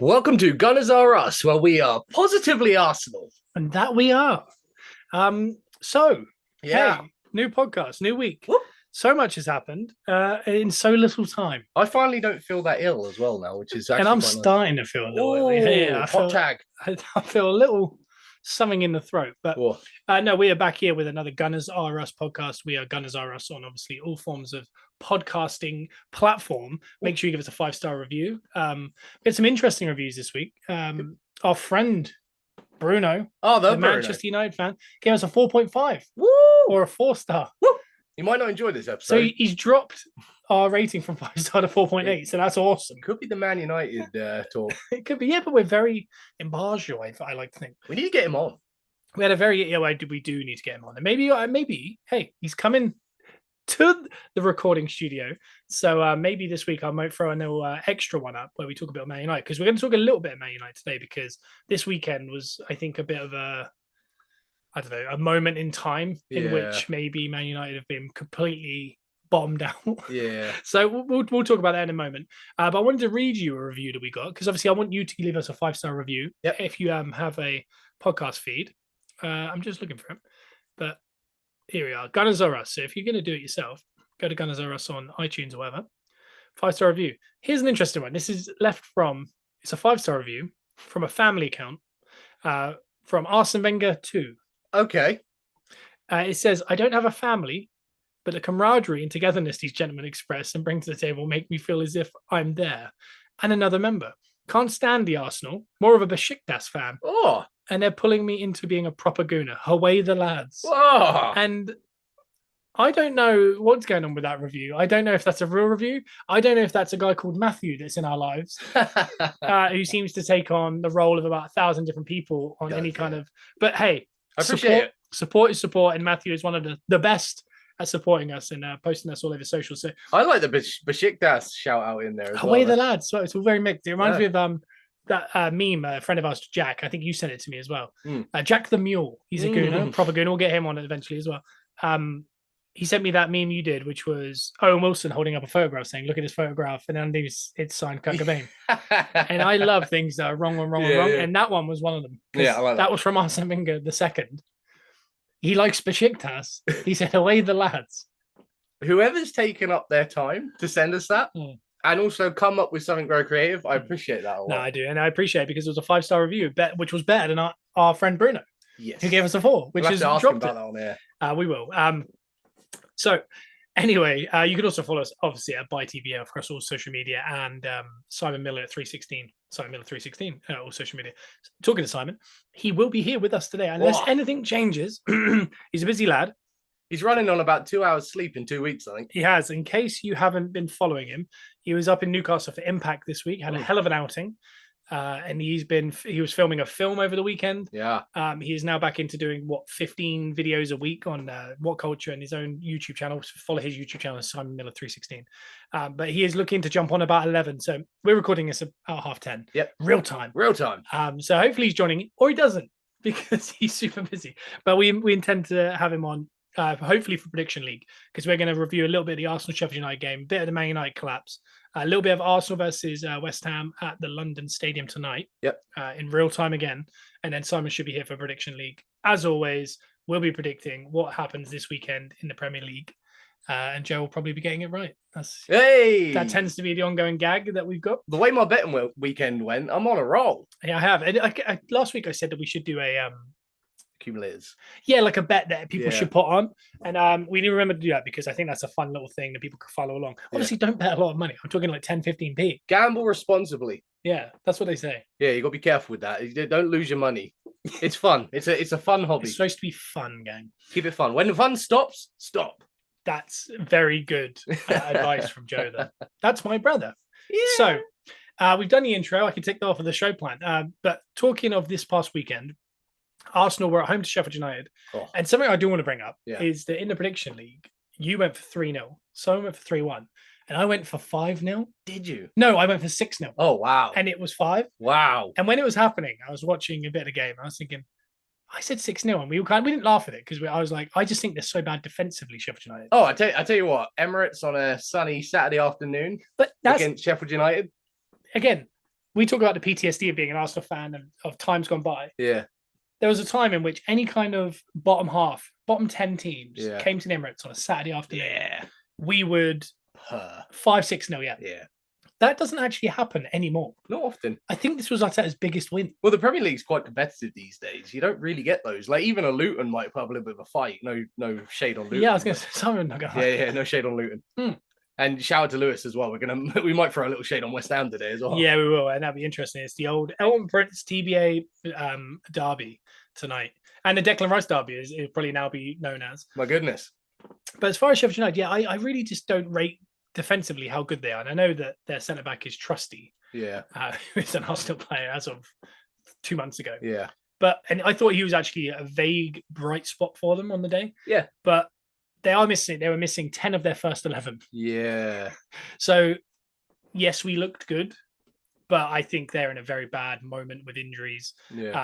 Welcome to Gunners Are Us, where we are positively Arsenal. And that we are. So, Yeah. hey, new podcast, new week. Whoop. So much has happened in so little time. I finally don't feel that ill as well now, which is actually And I'm quite nice. starting to feel a little Ooh, yeah, hot tag. I feel a little something in the throat. But Oh, no, we are back here with another Gunners Are Us podcast. We are Gunners Are Us on obviously all forms of podcasting platform. Make sure you give us a 5-star review. We had some interesting reviews this week. Our friend Bruno, the the Bruno. Manchester United fan, gave us a 4.5 Woo! or a 4-star. Woo! You might not enjoy this So episode. he's dropped our rating from 5-star to 4.8. So that's awesome. Could be the Man United talk. It could be, yeah, but we're very impartial, I like to think. We need to get him on. We had a very, we do need to get him on. And maybe, hey, he's coming to the recording studio. So maybe this week I might throw a little extra one up where we talk about Man United, because we're going to talk a little bit of Man United today, because this weekend was, I think, a bit of a moment in time in which maybe Man United have been completely bombed out. Yeah. So we'll talk about that in a moment. But I wanted to read you a review that we got, because obviously I want you to leave us a 5-star review. Yep. If you have a podcast feed. I'm just looking for it. But here we are. Gunners Are Us. So if you're going to do it yourself, go to Gunners Are Us on iTunes or whatever. 5-star review. Here's an interesting one. This is left from, it's a 5-star review from a family account from Arsene Wenger 2. Okay. It says, I don't have a family, but the camaraderie and togetherness these gentlemen express and bring to the table make me feel as if I'm there and another member. Can't stand the Arsenal, more of a Besiktas fan. Oh. And they're pulling me into being a proper gooner. Away the lads. Oh. And I don't know what's going on with that review. I don't know if that's a real review. I don't know if that's a guy called Matthew that's in our lives, who seems to take on the role of about 1,000 different people on any kind of. But hey, I appreciate it. Support is support, and Matthew is one of the best at supporting us and posting us all over social. So I like the Besiktas shout out in there as away well. The lads. So it's all very mixed. It reminds me of that meme, a friend of ours, Jack. I think you sent it to me as well. Jack the Mule. He's a gooner, proper gooner. We'll get him on it eventually as well. He sent me that meme you did, which was Owen Wilson holding up a photograph saying, look at this photograph. And underneath it's signed Kurt Cobain. And I love things that are wrong. And that one was one of them. Yeah, I like that. That was from Arsene Wenger the second. He likes Besiktas. He said, away the lads. Whoever's taken up their time to send us that and also come up with something very creative, I appreciate that a lot. No, I do. And I appreciate it because it was a 5-star review, which was better than our friend Bruno. Yes. Who gave us a 4, which is dropped about that on there. We will. So anyway, you can also follow us obviously at ByTVO across all social media, and Simon Miller at 316. Simon Miller 316, all social media. Talking to Simon, he will be here with us today. Unless anything changes, he's a busy lad. He's running on about 2 hours sleep in 2 weeks, I think. He has. In case you haven't been following him, he was up in Newcastle for Impact this week, had a hell of an outing. And he was filming a film over the weekend. Yeah. He is now back into doing 15 videos a week on What Culture and his own YouTube channel. Follow his YouTube channel, Simon Miller 316. But he is looking to jump on about 11. So we're recording this about 10:30. Yep. Real time. So hopefully he's joining, or he doesn't, because he's super busy. But we intend to have him on. Hopefully for Prediction League, because we're going to review a little bit of the Arsenal Sheffield United game, a bit of the Man United collapse, a little bit of Arsenal versus West Ham at the London Stadium tonight. Yep. In real time again, and then Simon should be here for Prediction League. As always, we'll be predicting what happens this weekend in the Premier League, and Joe will probably be getting it right. That tends to be the ongoing gag that we've got. The way my betting weekend went, I'm on a roll. Yeah, I have. And last week I said that we should do a accumulators. Yeah, like a bet that people should put on. And we need to remember to do that, because I think that's a fun little thing that people can follow along. Obviously, don't bet a lot of money. I'm talking like 10, 15p. Gamble responsibly. Yeah, that's what they say. Yeah, you got to be careful with that. Don't lose your money. It's fun. It's a fun hobby. It's supposed to be fun, gang. Keep it fun. When the fun stops, stop. That's very good advice from Joe there. That's my brother. Yeah. So we've done the intro. I can take that off of the show plan. But talking of this past weekend, Arsenal were at home to Sheffield United. And something I do want to bring up is that in the Prediction League, you went for 3-0. Simon went for 3-1. And I went for 5-0. Did you? No, I went for 6-0. Oh, wow. And it was 5. Wow. And when it was happening, I was watching a bit of the game. I was thinking, I said 6-0, and we didn't laugh at it, because I was like, I just think they're so bad defensively, Sheffield United. Oh, I tell you what, Emirates on a sunny Saturday afternoon but that's, against Sheffield United. Again, we talk about the PTSD of being an Arsenal fan and of times gone by. Yeah. There was a time in which any kind of bottom 10 teams Yeah. came to the Emirates on a Saturday afternoon. Yeah. We would Huh. 5-6-0. Yeah. Yeah. That doesn't actually happen anymore. Not often. I think this was Arteta's biggest win. Well, the Premier League's quite competitive these days. You don't really get those. Like even a Luton might put up a little bit of a fight. No shade on Luton. Yeah, I was going to say something. Yeah, no shade on Luton. And shout out to Lewis as well. We might throw a little shade on West Ham today as well. Yeah, we will, and that'll be interesting. It's the old Elton Prince TBA derby tonight, and the Declan Rice derby is probably now be known as. My goodness. But as far as Sheffield United, yeah, I really just don't rate defensively how good they are. And I know that their centre back is Trusty. Yeah. Who's an Arsenal player as of 2 months ago. Yeah. And I thought he was actually a vague bright spot for them on the day. Yeah. But they were missing 10 of their first 11. Yeah. So yes, we looked good, but I think they're in a very bad moment with injuries,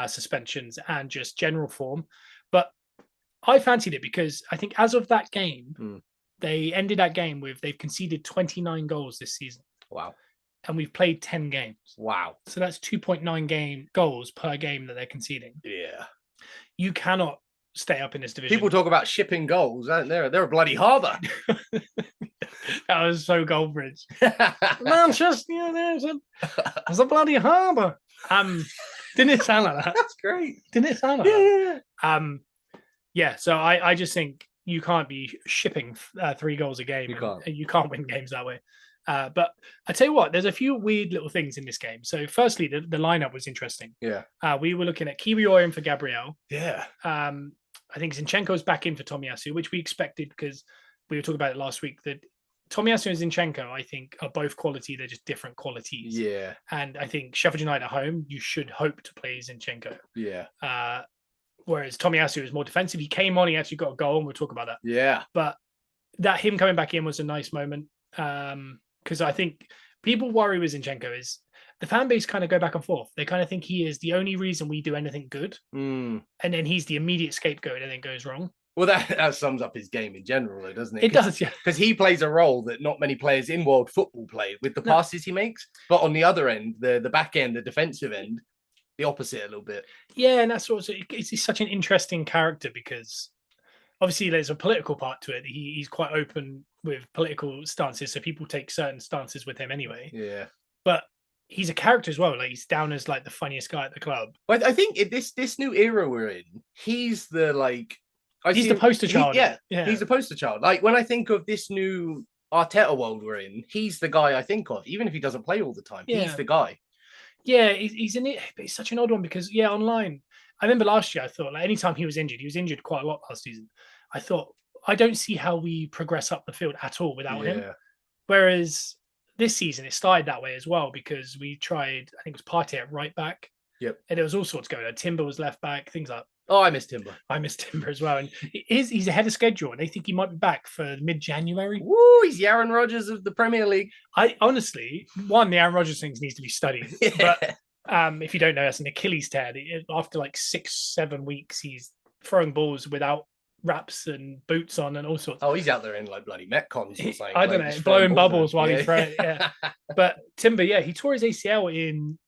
suspensions, and just general form. But I fancied it because I think as of that game, they ended that game they've conceded 29 goals this season. Wow. And we've played 10 games. Wow. So that's 2.9 goals per game that they're conceding. Yeah. You cannot stay up in this division. People talk about shipping goals, aren't they? They're a bloody harbour. That was so Goldbridge. Manchester, there's a bloody harbour. Didn't it sound like that? That's great. Didn't it sound like that? Yeah. So I just think you can't be shipping 3 goals a game. You can't win games that way. But I tell you what, there's a few weird little things in this game. So firstly, the lineup was interesting. Yeah. We were looking at Kiwior in for Gabriel. Yeah. I think Zinchenko's back in for Tomiyasu, which we expected because we were talking about it last week, that Tomiyasu and Zinchenko, I think, are both quality. They're just different qualities. Yeah. And I think Sheffield United at home, you should hope to play Zinchenko. Yeah. Whereas Tomiyasu is more defensive. He came on, he actually got a goal, and we'll talk about that. Yeah. But him coming back in was a nice moment. Because I think people worry with Zinchenko is the fan base kind of go back and forth. They kind of think he is the only reason we do anything good. And then he's the immediate scapegoat and anything goes wrong. Well, that sums up his game in general, though, doesn't it? It does, yeah. Because he plays a role that not many players in world football play with the passes he makes. But on the other end, the back end, the defensive end, the opposite a little bit. Yeah, and that's also, it's such an interesting character because obviously there's a political part to it. He's quite open with political stances, so people take certain stances with him anyway. Yeah. But he's a character as well. Like he's down as like the funniest guy at the club. But I think this new era we're in, he's the he's the poster child. Yeah, he's the poster child. Like when I think of this new Arteta world we're in, he's the guy I think of, even if he doesn't play all the time. Yeah. He's the guy. Yeah, he's in it, but he's such an odd one because online, I remember last year I thought like anytime he was injured quite a lot last season. I thought I don't see how we progress up the field at all without him. Whereas this season it started that way as well because we tried, I think it was Partey at right back. Yep. And there was all sorts going on. Timber was left back, things like that. Oh, I miss Timber. I miss Timber as well. And he's ahead of schedule and they think he might be back for mid-January. Woo, he's the Aaron Rodgers of the Premier League. I honestly, the Aaron Rodgers thing needs to be studied. But if you don't know, that's an Achilles tear. After like 6-7 weeks, he's throwing balls without wraps and boots on and all sorts. Oh, he's out there in like bloody Metcons or something. I don't know, blowing bubbles while he's throwing. Yeah. But Timber, he tore his ACL in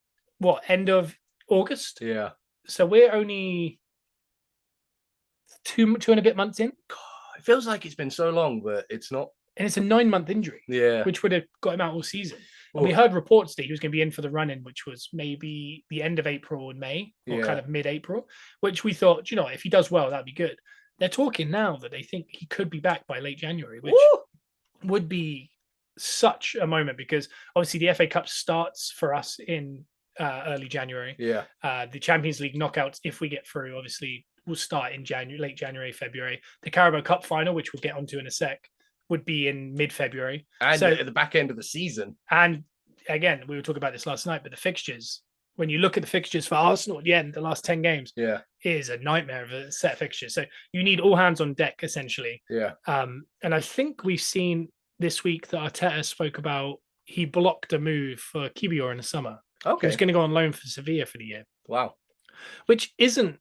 end of August? Yeah. So we're only two and a bit months in. God, it feels like it's been so long, but it's not. And it's a 9-month injury. Yeah. Which would have got him out all season. And we heard reports that he was going to be in for the run-in, which was maybe the end of April and May, or kind of mid-April, which we thought, if he does well, that'd be good. They're talking now that they think he could be back by late January, which would be such a moment because obviously the FA Cup starts for us in early January. Yeah. The Champions League knockouts, if we get through, obviously will start in late January, February. The Carabao Cup final, which we'll get onto in a sec, would be in mid-February. And at the back end of the season. And again, we were talking about this last night, but the fixtures, when you look at the fixtures for Arsenal at the end, the last 10 games, is a nightmare of a set of fixtures. So you need all hands on deck, essentially. Yeah. And I think we've seen this week that Arteta spoke about, he blocked a move for Kiwior in the summer. Okay. He's going to go on loan for Sevilla for the year. Wow. Which isn't,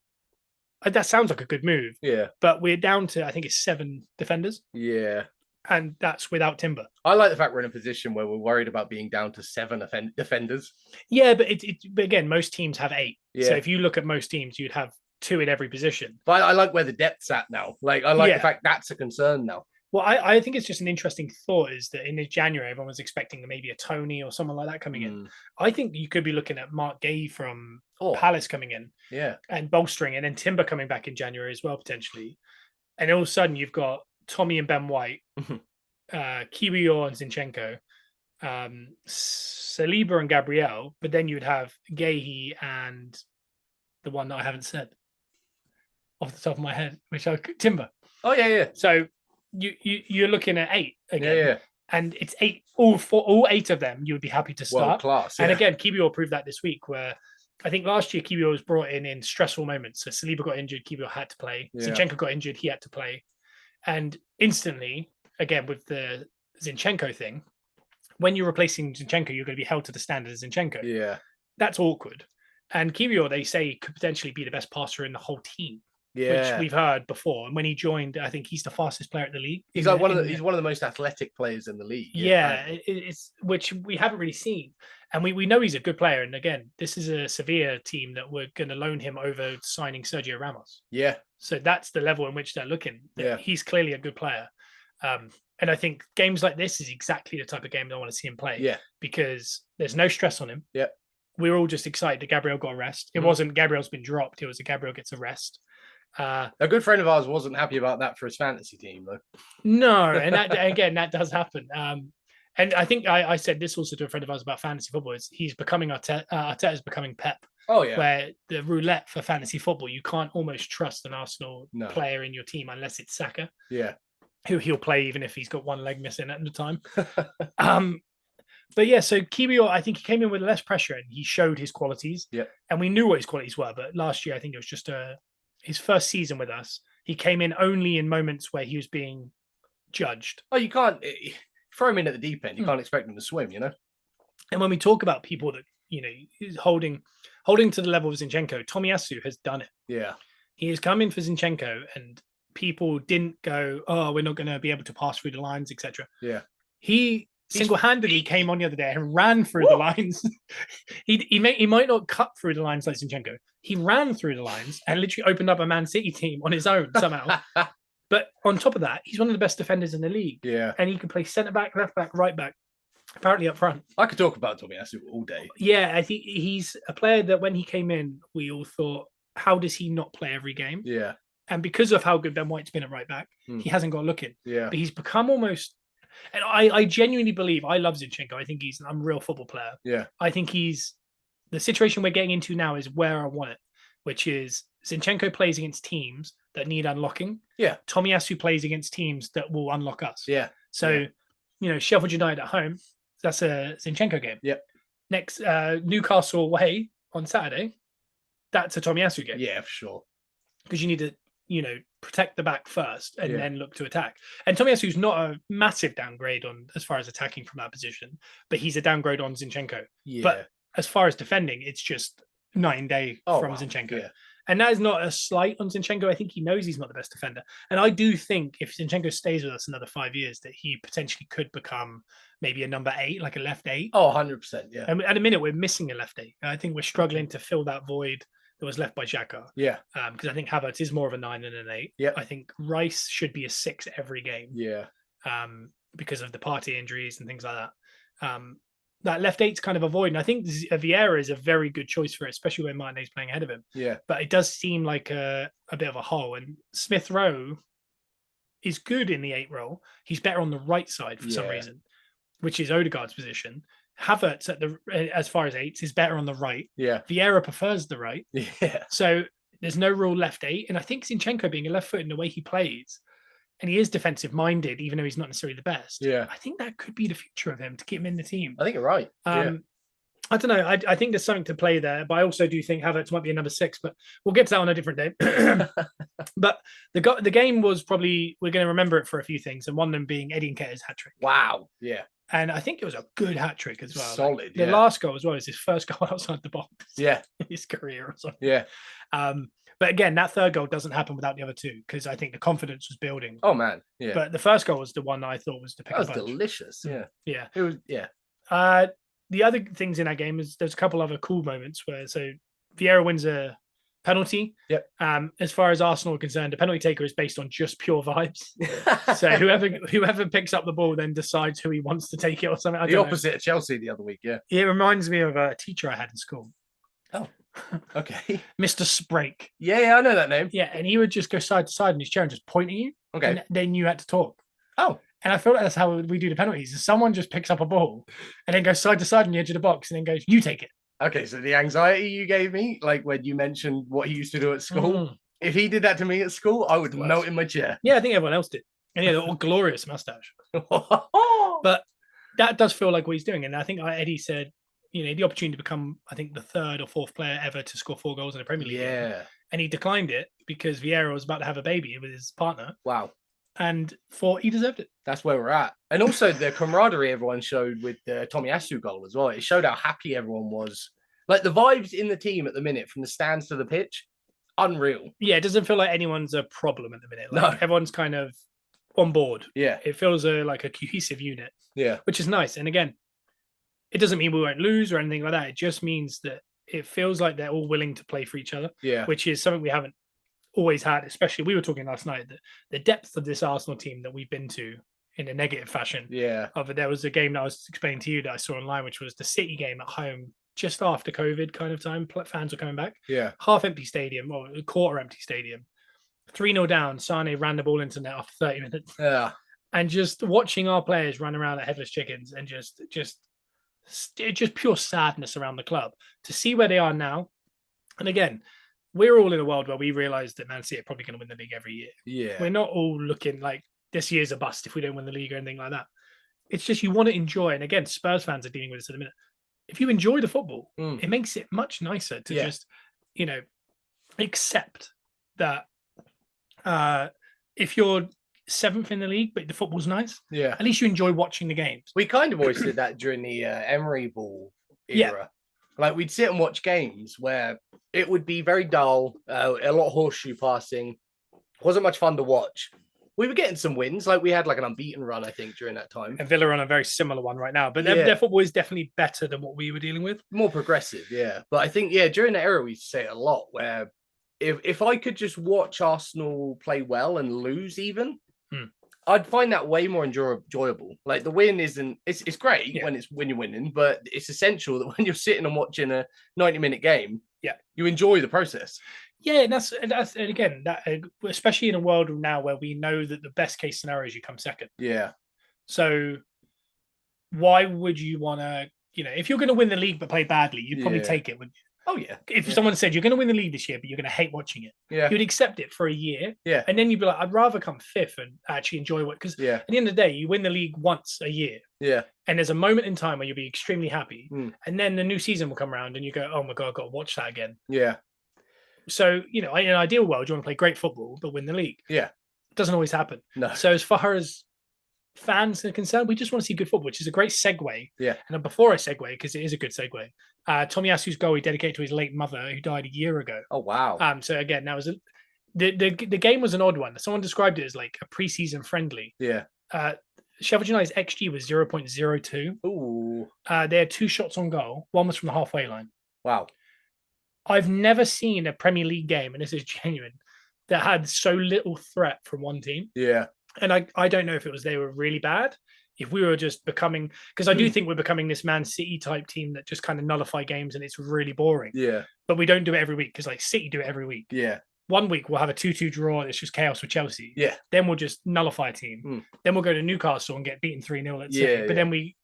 that sounds like a good move. Yeah. But we're down to, I think it's 7 defenders. Yeah. and that's without Timber. I like the fact we're in a position where we're worried about being down to 7 defenders. Yeah, but but again, most teams have 8. So Yeah. if you look at most teams, you'd have 2 in every position. But I like where the depth's at now. Like, I like Yeah. the fact that's a concern now. Well, I think it's just an interesting thought is that in January, everyone was expecting maybe a Tony or someone like that coming in. I think you could be looking at Mark Gay from Palace coming in Yeah. and bolstering, and then Timber coming back in January as well, potentially. And all of a sudden, you've got Tommy and Ben White, Kiwior and Zinchenko, Saliba and Gabriel, but then you'd have Gahey and the one that I haven't said off the top of my head, which I Timber. Oh, yeah. So you're looking at 8 again. Yeah. And it's 8, all 8 of them, you would be happy to start. World class. Yeah. And again, Kiwior proved that this week, where I think last year Kiwior was brought in stressful moments. So Saliba got injured, Kiwior had to play. Yeah. Zinchenko got injured, he had to play. And instantly, again, with the Zinchenko thing, when you're replacing Zinchenko, you're going to be held to the standard of Zinchenko. Yeah. That's awkward. And Kiwior, they say, could potentially be the best passer in the whole team. Yeah. Which we've heard before. And when he joined, I think he's the fastest player at the league. He's like he's one of the most athletic players in the league. Yeah, it's which we haven't really seen. And we know he's a good player. And again, this is a Sevilla team that we're going to loan him over signing Sergio Ramos. Yeah. So that's the level in which they're looking. Yeah. He's clearly a good player. And I think games like this is exactly the type of game that I want to see him play. Yeah. Because there's no stress on him. Yeah. We were all just excited that Gabriel got a rest. It wasn't Gabriel's been dropped. It was a Gabriel gets a rest. A good friend of ours wasn't happy about that for his fantasy team, though. No, and that, again, that does happen. And I think I said this also to a friend of ours about fantasy football. He's becoming Arteta's becoming Pep. Oh yeah. Where the roulette for fantasy football, you can't almost trust an Arsenal player in your team unless it's Saka. Yeah. Who he'll play even if he's got one leg missing at the time. But yeah, so Kiwior, I think he came in with less pressure and he showed his qualities. Yeah. And we knew what his qualities were, but last year I think it was just his first season with us. He came in only in moments where he was being judged. Oh, you can't throw him in at the deep end. You can't expect him to swim, you know. And when we talk about people that is holding to the level of Zinchenko, Tomiyasu has done it. Yeah, he has come in for Zinchenko, and people didn't go, "Oh, we're not going to be able to pass through the lines, etc." Yeah, he single-handedly came on the other day and ran through the lines. he might not cut through the lines like Zinchenko. He ran through the lines and literally opened up a Man City team on his own somehow. But on top of that, he's one of the best defenders in the league. Yeah, and he can play centre back, left back, right back. Apparently up front. I could talk about Tomiyasu all day. Yeah, I think he's a player that when he came in, we all thought, how does he not play every game? Yeah. And because of how good Ben White's been at right back, he hasn't got looking. Yeah. But he's become almost, and I genuinely believe, I love Zinchenko. I think he's an unreal football player. Yeah. I think the situation we're getting into now is where I want it, which is Zinchenko plays against teams that need unlocking. Yeah. Tomiyasu plays against teams that will unlock us. Yeah. So, Sheffield United at home, that's a Zinchenko game. Yep. Next, Newcastle away on Saturday, that's a Tomiyasu game. Yeah, for sure. Because you need to, protect the back first and then look to attack. And Tomiyasu's not a massive downgrade on as far as attacking from that position, but he's a downgrade on Zinchenko. Yeah. But as far as defending, it's just night and day from Zinchenko. Yeah. And that is not a slight on Zinchenko. I think he knows he's not the best defender. And I do think if Zinchenko stays with us another 5 years, that he potentially could become maybe a number 8, like a left 8. Oh, 100%. Yeah. And at a minute, we're missing a left 8. I think we're struggling to fill that void that was left by Xhaka. Yeah. Because I think Havertz is more of a 9 than an 8. Yeah. I think Rice should be a 6 every game. Yeah. Because of the party injuries and things like that. That left 8's kind of a void. And I think Vieira is a very good choice for it, especially when Martinez's playing ahead of him. Yeah. But it does seem like a bit of a hole. And Smith Rowe is good in the 8 role. He's better on the right side for some reason, which is Odegaard's position. Havertz as far as 8s is better on the right. Yeah. Vieira prefers the right. Yeah. So there's no real left 8. And I think Zinchenko being a left foot in the way he plays, and he is defensive minded, even though he's not necessarily the best. Yeah. I think that could be the future of him to keep him in the team. I think you're right. I don't know. I think there's something to play there, but I also do think Havertz might be a number 6, but we'll get to that on a different day. But the game was probably, we're going to remember it for a few things, and one of them being Eddie Nketiah's hat-trick. Wow. Yeah. And I think it was a good hat-trick as well. Solid. The last goal as well is his first goal outside the box. Yeah. In his career or something. Yeah. But again, that third goal doesn't happen without the other two because I think the confidence was building. Oh man, yeah, But the first goal was the one that I thought was the pick that was a punch. delicious. Yeah, Yeah. it was. Yeah, The other things in that game is there's a couple other cool moments where Vieira wins a penalty. Yep. As far as Arsenal are concerned, the penalty taker is based on just pure vibes. So whoever picks up the ball then decides who he wants to take it or something. the opposite of Chelsea the other week. Yeah. It reminds me of a teacher I had in school. Oh, okay. Mr. Sprake. Yeah, I know that name. Yeah, and he would just go side to side in his chair and just point at you. Okay. And then you had to talk. Oh. And I feel like that's how we do the penalties. Someone just picks up a ball and then goes side to side on the edge of the box and then goes, you take it. Okay, so the anxiety you gave me, like when you mentioned what he used to do at school, if he did that to me at school, I would melt in my chair. Yeah, I think everyone else did. And he had a glorious mustache. But that does feel like what he's doing. And I think Eddie said, the opportunity to become, I think, the third or fourth player ever to score 4 goals in a Premier League game. And he declined it because Vieira was about to have a baby with his partner. Wow. And thought he deserved it. That's where we're at. And also the camaraderie everyone showed with the Tomiyasu goal as well. It showed how happy everyone was. Like the vibes in the team at the minute, from the stands to the pitch, unreal. Yeah, it doesn't feel like anyone's a problem at the minute. Like everyone's kind of on board. Yeah. It feels like a cohesive unit. Yeah. Which is nice. And again, it doesn't mean we won't lose or anything like that. It just means that it feels like they're all willing to play for each other. Yeah. Which is something we haven't always had, especially we were talking last night, that the depth of this Arsenal team that we've been to in a negative fashion. Yeah. There was a game that I was explaining to you that I saw online, which was the City game at home just after COVID kind of time. Fans were coming back. Yeah. Half empty stadium or a quarter empty stadium. 3-0 down. Sane ran the ball into net after 30 minutes. Yeah. And just watching our players run around like headless chickens and just pure sadness around the club to see where they are now. And again, we're all in a world where we realize that Man City are probably going to win the league every year. Yeah. We're not all looking like this year's a bust if we don't win the league or anything like that. It's just you want to enjoy. And again, Spurs fans are dealing with this at the minute. If you enjoy the football, it makes it much nicer to just, accept that if you're 7th in the league, but the football's nice, at least you enjoy watching the games. We kind of always did that during the Emery ball era. Like we'd sit and watch games where it would be very dull, a lot of horseshoe passing. Wasn't much fun to watch. We were getting some wins. Like we had like an unbeaten run, I think, during that time. And Villa are on a very similar one right now. But their football is definitely better than what we were dealing with. More progressive, yeah. But I think, during that era, we used to say it a lot where if I could just watch Arsenal play well and lose even, I'd find that way more enjoyable. Like the win isn't, it's great when you're winning, but it's essential that when you're sitting and watching a 90-minute game, you enjoy the process. Yeah, and again, especially in a world now where we know that the best case scenario is you come second. Yeah. So why would you want to, if you're going to win the league but play badly, you'd probably take it, wouldn't you? Oh, yeah. If someone said you're going to win the league this year, but you're going to hate watching it, you'd accept it for a year. Yeah. And then you'd be like, I'd rather come 5th and actually enjoy because at the end of the day, you win the league once a year. Yeah. And there's a moment in time where you'll be extremely happy. And then the new season will come around and you go, oh my God, I've got to watch that again. Yeah. So, in an ideal world, you want to play great football, but win the league. Yeah. It doesn't always happen. No. So as far as fans are concerned, we just want to see good football, which is a great segue. Yeah. And before I segue, because it is a good segue, Tomiyasu's goal he dedicated to his late mother who died a year ago. Oh, wow. So again, that was the game was an odd one. Someone described it as like a preseason friendly. Yeah. Sheffield United's XG was 0.02. Ooh. They had 2 shots on goal. One was from the halfway line. Wow. I've never seen a Premier League game, and this is genuine, that had so little threat from one team. Yeah. And I don't know if it was they were really bad, if we were just becoming, because I do think we're becoming this Man City type team that just kind of nullify games and it's really boring. Yeah. But we don't do it every week because like City do it every week. Yeah. One week we'll have a 2-2 draw and it's just chaos with Chelsea. Yeah. Then we'll just nullify a team. Then we'll go to Newcastle and get beaten 3-0 at City. But then we,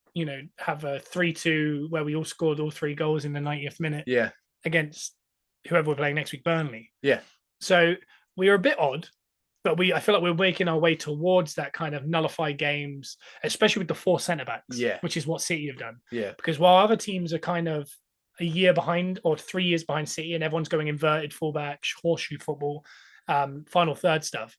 have a 3-2 where we all scored all 3 goals in the 90th minute. Yeah. Against whoever we're playing next week, Burnley. Yeah. So we are a bit odd, but I feel like we're making our way towards that kind of nullify games, especially with the 4 centre-backs, which is what City have done. Yeah. Because while other teams are kind of a year behind or 3 years behind City and everyone's going inverted fullback, horseshoe football, final third stuff,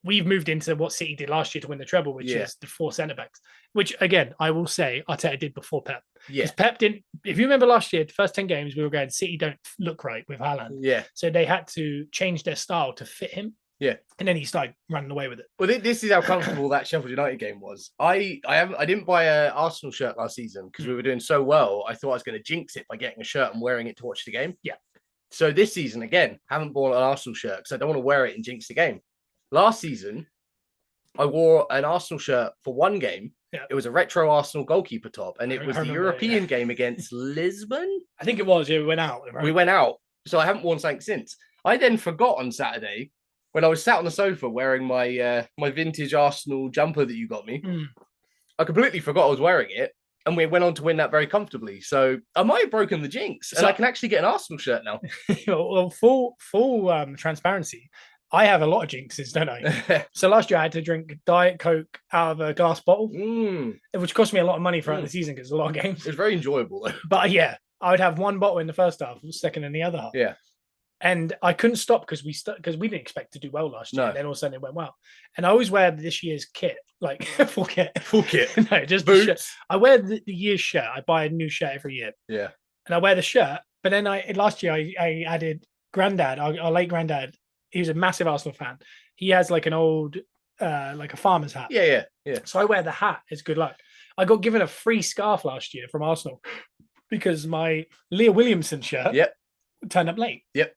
we've moved into what City did last year to win the treble, which is the 4 centre-backs. which again, I will say Arteta did before Pep. Yeah. Because Pep didn't, if you remember last year, the first 10 games, we were going, City don't look right with Haaland. Yeah. So they had to change their style to fit him. Yeah. And then he started running away with it. Well, this is how comfortable that Sheffield United game was. I didn't buy an Arsenal shirt last season because we were doing so well. I thought I was going to jinx it by getting a shirt and wearing it to watch the game. Yeah. So this season, again, haven't bought an Arsenal shirt because I don't want to wear it and jinx the game. Last season, I wore an Arsenal shirt for one game. Yeah. It was a retro Arsenal goalkeeper top, and it was the European it, game against Lisbon. I think it was. Yeah, we went out. Right? We went out. So I haven't worn something since. I then forgot on Saturday when I was sat on the sofa wearing my my vintage Arsenal jumper that you got me. I completely forgot I was wearing it, and we went on to win that very comfortably. So I might have broken the jinx, and I can actually get an Arsenal shirt now. Well, full transparency. I have a lot of jinxes, don't I? So last year I had to drink Diet Coke out of a glass bottle, which cost me a lot of money throughout the season because a lot of games. It was very enjoyable though. But yeah, I would have one bottle in the first half, second in the other half. Yeah. And I couldn't stop because we didn't expect to do well last year. No. And then all of a sudden it went well. And I always wear this year's kit, like full kit. Full kit. No, just boots. the shirt. I wear the year's shirt. I buy a new shirt every year. Yeah. And I wear the shirt. But then last year I added Grandad, our late Grandad. He was a massive Arsenal fan. He has like an old, like a farmer's hat. Yeah. So I wear the hat. It's good luck. I got given a free scarf last year from Arsenal because my Leah Williamson shirt turned up late. Yep.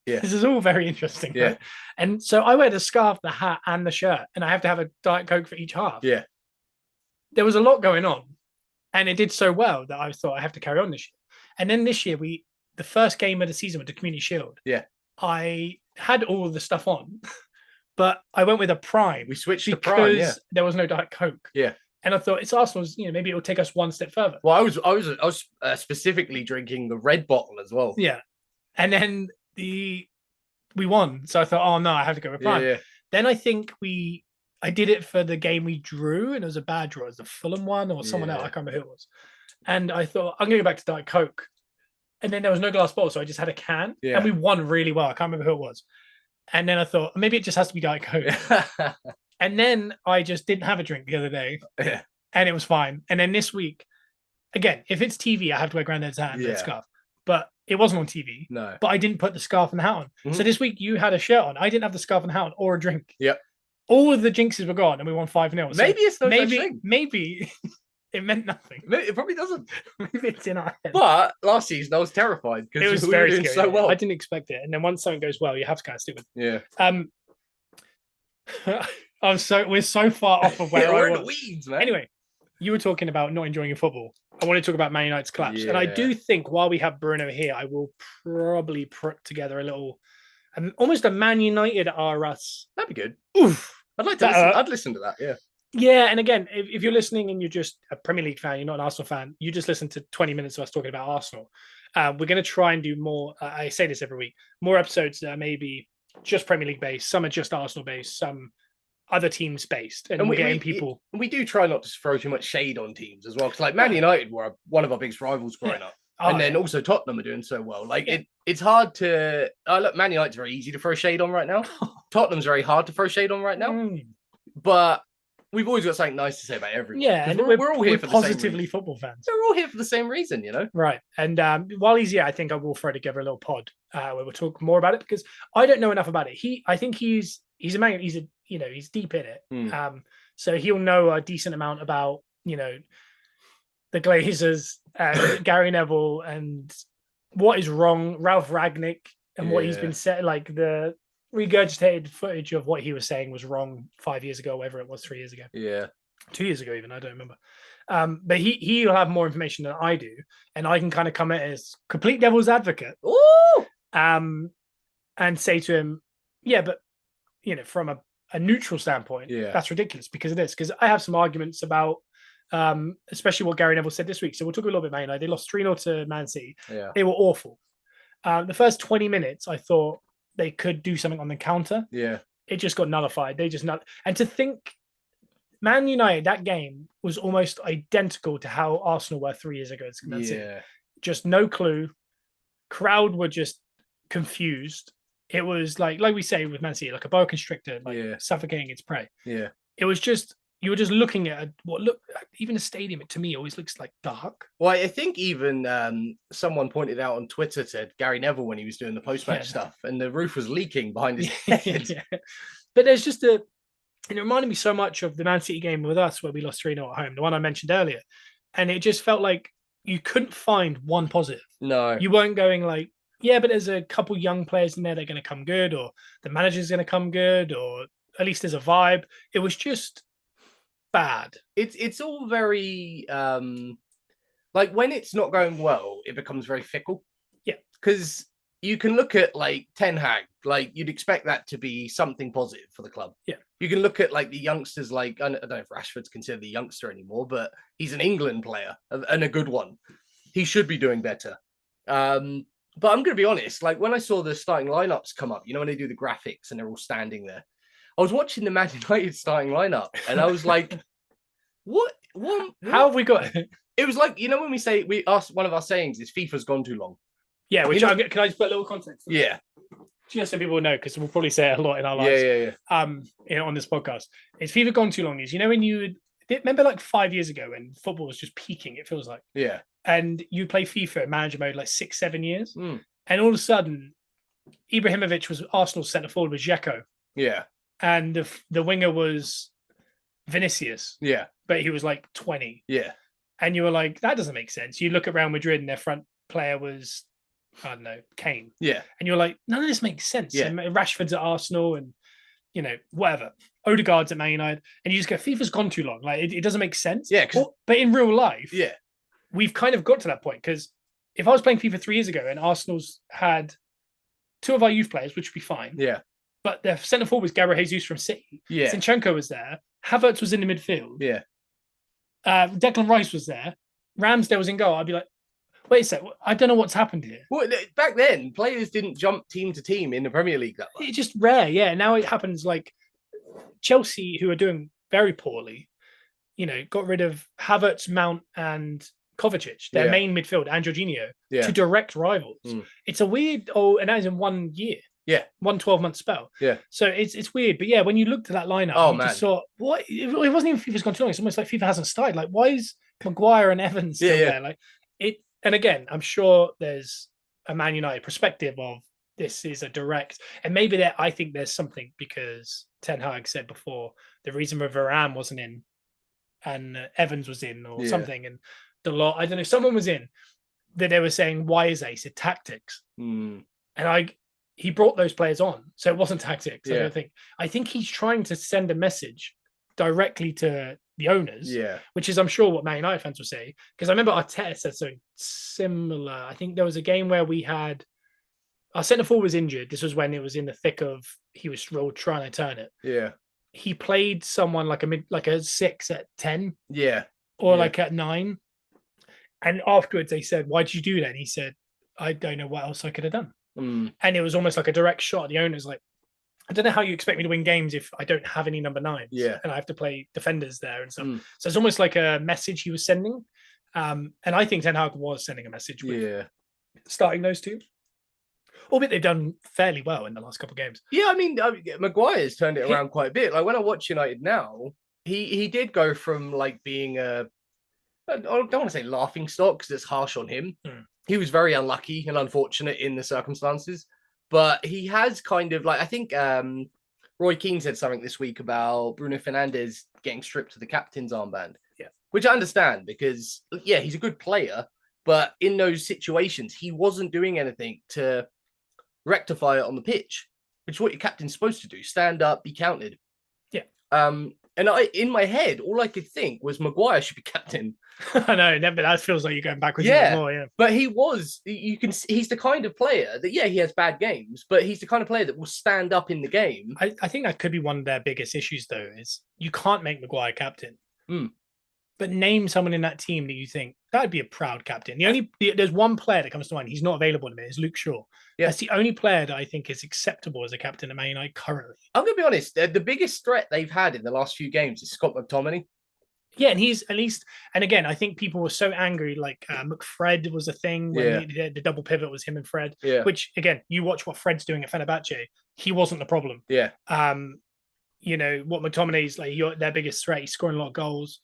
Yeah. This is all very interesting. Yeah. Right? And so I wear the scarf, the hat, and the shirt, and I have to have a Diet Coke for each half. Yeah. There was a lot going on, and it did so well that I thought I have to carry on this year. And then this year, the first game of the season with the Community Shield. Yeah. I had all the stuff on, but I went with a Prime. We switched to Prime, yeah. There was no Diet Coke. Yeah. And I thought it's Arsenal's, maybe it will take us one step further. Well, I was specifically drinking the red bottle as well. Yeah. And then we won. So I thought, oh no, I have to go with Prime. Yeah. Then I think I did it for the game we drew, and it was a bad draw. It was the Fulham one or someone else. I can't remember who it was. And I thought, I'm going to go back to Diet Coke. And then there was no glass bottle, so I just had a can. Yeah. And we won really well. I can't remember who it was. And then I thought, maybe it just has to be Diet Coke. And then I just didn't have a drink the other day. Yeah. And it was fine. And then this week, again, if it's TV, I have to wear Grandad's hat and red scarf. But it wasn't on TV. No. But I didn't put the scarf and the hat on. Mm-hmm. So this week you had a shirt on. I didn't have the scarf and the hat on or a drink. Yep. All of the jinxes were gone and we won 5-0. So maybe it's no such thing. Maybe it meant nothing. It probably doesn't. Maybe it's in our head. But last season I was terrified because it was we very were doing scary. so well. I didn't expect it. And then once something goes well, you have to kind of stick with it. Yeah. We're so far off of where we're I was. in the weeds, man. Anyway, you were talking about not enjoying your football. I want to talk about Man United's collapse. And I do think while we have Bruno here, I will probably put together a little, almost a Man United R Us. That'd be good. Oof. I'd like to listen. I'd listen to that. Yeah. Yeah. And again, if you're listening and you're just a Premier League fan, you're not an Arsenal fan, you just listen to 20 minutes of us talking about Arsenal. We're going to try and do more. I say this every week, more episodes that are maybe just Premier League based. Some are just Arsenal based. Some other teams based, and we're getting people. We do try not to throw too much shade on teams as well, because like Man United were one of our biggest rivals growing up, and then also Tottenham are doing so well. Like it's hard to look. Man United's very easy to throw shade on right now. Tottenham's very hard to throw shade on right now, but we've always got something nice to say about everyone. Yeah, and we're all here for positively football fans. We're all here for the same reason, Right. And while he's here, I think I will throw together a little pod where we'll talk more about it because I don't know enough about it. I think he's a man. He's deep in it. So he'll know a decent amount about the Glazers, Gary Neville, and what is wrong, Ralph Ragnick, and what he's been said, like the regurgitated footage of what he was saying was wrong 5 years ago, whatever it was, 3 years ago. Yeah. 2 years ago, even. I don't remember. But he'll have more information than I do. And I can kind of come at it as complete devil's advocate. Ooh! And say to him, yeah, but, from a neutral standpoint, that's ridiculous because it is. Because I have some arguments about, especially what Gary Neville said this week. So we'll talk a little bit about Man United. They lost 3-0 to Man City. Yeah. They were awful. The first 20 minutes, I thought they could do something on the counter. Yeah. It just got nullified. And to think Man United, that game was almost identical to how Arsenal were 3 years ago. Just no clue. Crowd were just confused. It was like we say with Man City, like a boa constrictor, suffocating its prey. Yeah. It was just, you were just looking at even a stadium. To me, always looks like dark. Well, I think even someone pointed out on Twitter to Gary Neville when he was doing the post-match stuff, and the roof was leaking behind his head. Yeah. But there's just it reminded me so much of the Man City game with us where we lost 3-0 at home, the one I mentioned earlier. And it just felt like you couldn't find one positive. No. You weren't going like, yeah, but there's a couple young players in there that are going to come good, or the manager's going to come good, or at least there's a vibe. It was just bad. It's all very like when it's not going well, it becomes very fickle. Yeah. Because you can look at like Ten Hag, like you'd expect that to be something positive for the club. Yeah. You can look at like the youngsters, like I don't know if Rashford's considered a youngster anymore, but he's an England player and a good one. He should be doing better. But I'm going to be honest, like when I saw the starting lineups come up, when they do the graphics and they're all standing there, I was watching the Man United starting lineup and I was like, what? How have we got it? It was like, when we say, one of our sayings is FIFA's gone too long. Yeah, can I just put a little context? Yeah. Just so people know, because we'll probably say it a lot in our lives. Yeah. On this podcast. It's FIFA gone too long is, when you remember like 5 years ago when football was just peaking, it feels like. Yeah. And you play FIFA manager mode like 6-7 years. Mm. And all of a sudden, Ibrahimovic was Arsenal's centre forward with Dzeko. Yeah. And the winger was Vinicius. Yeah. But he was like 20. Yeah. And you were like, that doesn't make sense. You look at Real Madrid and their front player was, I don't know, Kane. Yeah. And you're like, none of this makes sense. Yeah. And Rashford's at Arsenal and, whatever. Odegaard's at Man United. And you just go, FIFA's gone too long. Like, it doesn't make sense. Yeah. But in real life, yeah, we've kind of got to that point. Because if I was playing FIFA 3 years ago and Arsenal's had 2 of our youth players, which would be fine. Yeah. But their centre forward was Gabriel Jesus from City. Yeah. Zinchenko was there. Havertz was in the midfield. Yeah. Declan Rice was there. Ramsdale was in goal. I'd be like, wait a sec, I don't know what's happened here. Well, back then, players didn't jump team to team in the Premier League that much. It's just rare, yeah. Now it happens like Chelsea, who are doing very poorly, got rid of Havertz, Mount, and Kovacic, their main midfield, and Jorginho, to direct rivals. Mm. It's a weird, and that is in 1 year. Yeah. 1 12-month spell. Yeah. So it's weird. But yeah, when you looked at that lineup, you just saw, what? It wasn't even FIFA's gone too long. It's almost like FIFA hasn't started. Like, why is Maguire and Evans still there? Like it. And again, I'm sure there's a Man United perspective of this is a direct, and maybe I think there's something because Ten Hag said before the reason Varane wasn't in and Evans was in or something, and I don't know, someone was in that they were saying, why is that? He said tactics. Mm. And he brought those players on. So it wasn't tactics. I think he's trying to send a message directly to the owners, which is, I'm sure, what Man United fans will say. Because I remember Arteta said something similar. I think there was a game where we had our centre forward was injured. This was when it was in the thick of he was trying to turn it. Yeah. He played someone like a 6 at 10. Yeah. Or like at 9. And afterwards they said, why did you do that? And he said, I don't know what else I could have done. Mm. And it was almost like a direct shot. The owner's like, I don't know how you expect me to win games if I don't have any number 9s. Yeah. And I have to play defenders there and stuff. Mm. So it's almost like a message he was sending. And I think Ten Hag was sending a message with starting those 2. Albeit they've done fairly well in the last couple of games. Yeah, I mean Maguire's turned it around quite a bit. Like when I watch United now, he did go from like being I don't want to say laughing stock because it's harsh on him. Mm. He was very unlucky and unfortunate in the circumstances, but he has kind of like, I think Roy Keane said something this week about Bruno Fernandes getting stripped of the captain's armband. Yeah. Which I understand because, he's a good player, but in those situations, he wasn't doing anything to rectify it on the pitch, which is what your captain's supposed to do. Stand up, be counted. Yeah. And in my head, all I could think was Maguire should be captain. I know, but that feels like you're going backwards. More, but he's the kind of player that, he has bad games, but he's the kind of player that will stand up in the game. I think that could be one of their biggest issues, though, is you can't make Maguire captain. Mm. But name someone in that team that you think that'd be a proud captain. There's one player that comes to mind. He's not available in a minute. It's Luke Shaw. Yeah. That's the only player that I think is acceptable as a captain at Man United currently. I'm going to be honest. The biggest threat they've had in the last few games is Scott McTominay. Yeah, and he's at least, and again, I think people were so angry. Like McFred was a thing when the double pivot was him and Fred. Yeah. Which again, you watch what Fred's doing at Fenerbahce. He wasn't the problem. Yeah. what McTominay's like, their biggest threat. He's scoring a lot of goals.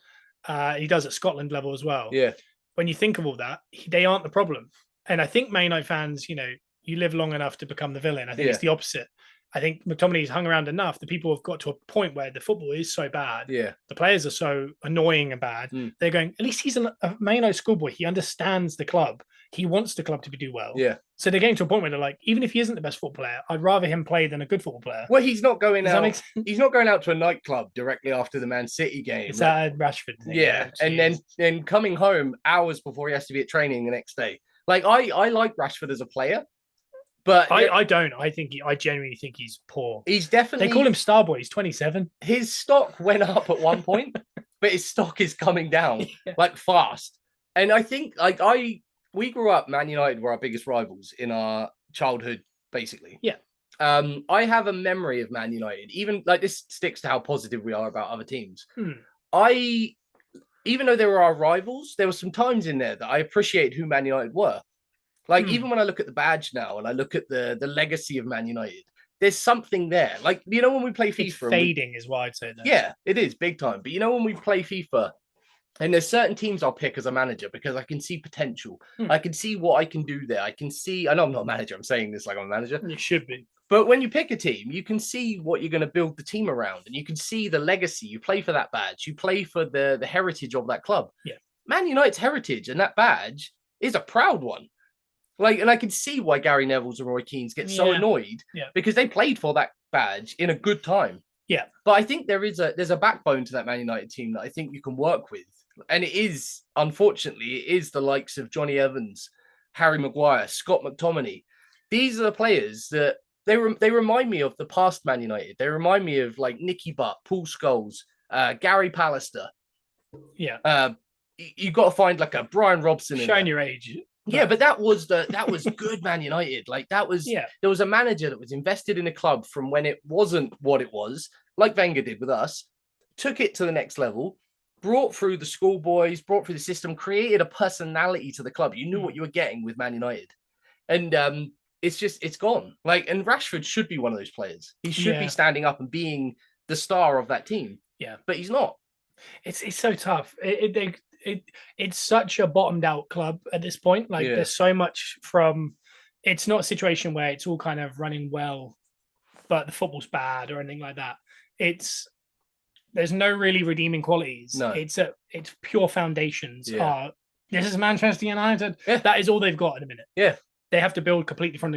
He does at Scotland level as well. Yeah. When you think of all that, they aren't the problem. And I think Man United fans, you live long enough to become the villain. I think it's the opposite. I think McTominay's hung around enough. The people have got to a point where the football is so bad. Yeah. The players are so annoying and bad. They're going, at least he's a Man United schoolboy. He understands the club. He wants the club to do well. Yeah. So they're getting to a point where they're like, even if he isn't the best football player, I'd rather him play than a good football player. Well, he's not going out. He's not going out to a nightclub directly after the Man City game. It's at Rashford thing. Yeah. And then coming home hours before he has to be at training the next day. Like, I like Rashford as a player. But I don't. I genuinely think he's poor. He's definitely. They call him Starboy. He's 27. His stock went up at one point, but his stock is coming down like fast. And I think we grew up. Man United were our biggest rivals in our childhood, basically. Yeah. I have a memory of Man United. Even like this sticks to how positive we are about other teams. Even though they were our rivals, there were some times in there that I appreciate who Man United were. Like, even when I look at the badge now and I look at the legacy of Man United, there's something there. Like, when we play FIFA. It's fading is what I'd say. Though. Yeah, it is big time. But when we play FIFA, and there's certain teams I'll pick as a manager because I can see potential. I can see what I can do there. I know I'm not a manager. I'm saying this like I'm a manager. You should be. But when you pick a team, you can see what you're going to build the team around. And you can see the legacy. You play for that badge. You play for the heritage of that club. Yeah. Man United's heritage and that badge is a proud one. Like, and I can see why Gary Neville's and Roy Keane's get so annoyed because they played for that badge in a good time. Yeah. But I think there's a backbone to that Man United team that I think you can work with. And unfortunately, it is the likes of Johnny Evans, Harry Maguire, Scott McTominay. These are the players that they remind me of the past Man United. They remind me of like Nicky Butt, Paul Scholes, Gary Pallister. Yeah. You got to find like a Brian Robson. Showing your age. Yeah, but that was good Man United. Like there was a manager that was invested in a club from when it wasn't what it was, like Wenger did with us, took it to the next level, brought through the schoolboys, brought through the system, created a personality to the club. You knew what you were getting with Man United. And it's gone. Like, and Rashford should be one of those players. He should be standing up and being the star of that team. Yeah. But he's not. It's so tough. It's such a bottomed out club at this point. Like there's so much it's not a situation where it's all kind of running well, but the football's bad or anything like that. There's no really redeeming qualities. No. It's pure foundations. Yeah. This is Manchester United. Yeah. That is all they've got at the minute. Yeah. They have to build completely from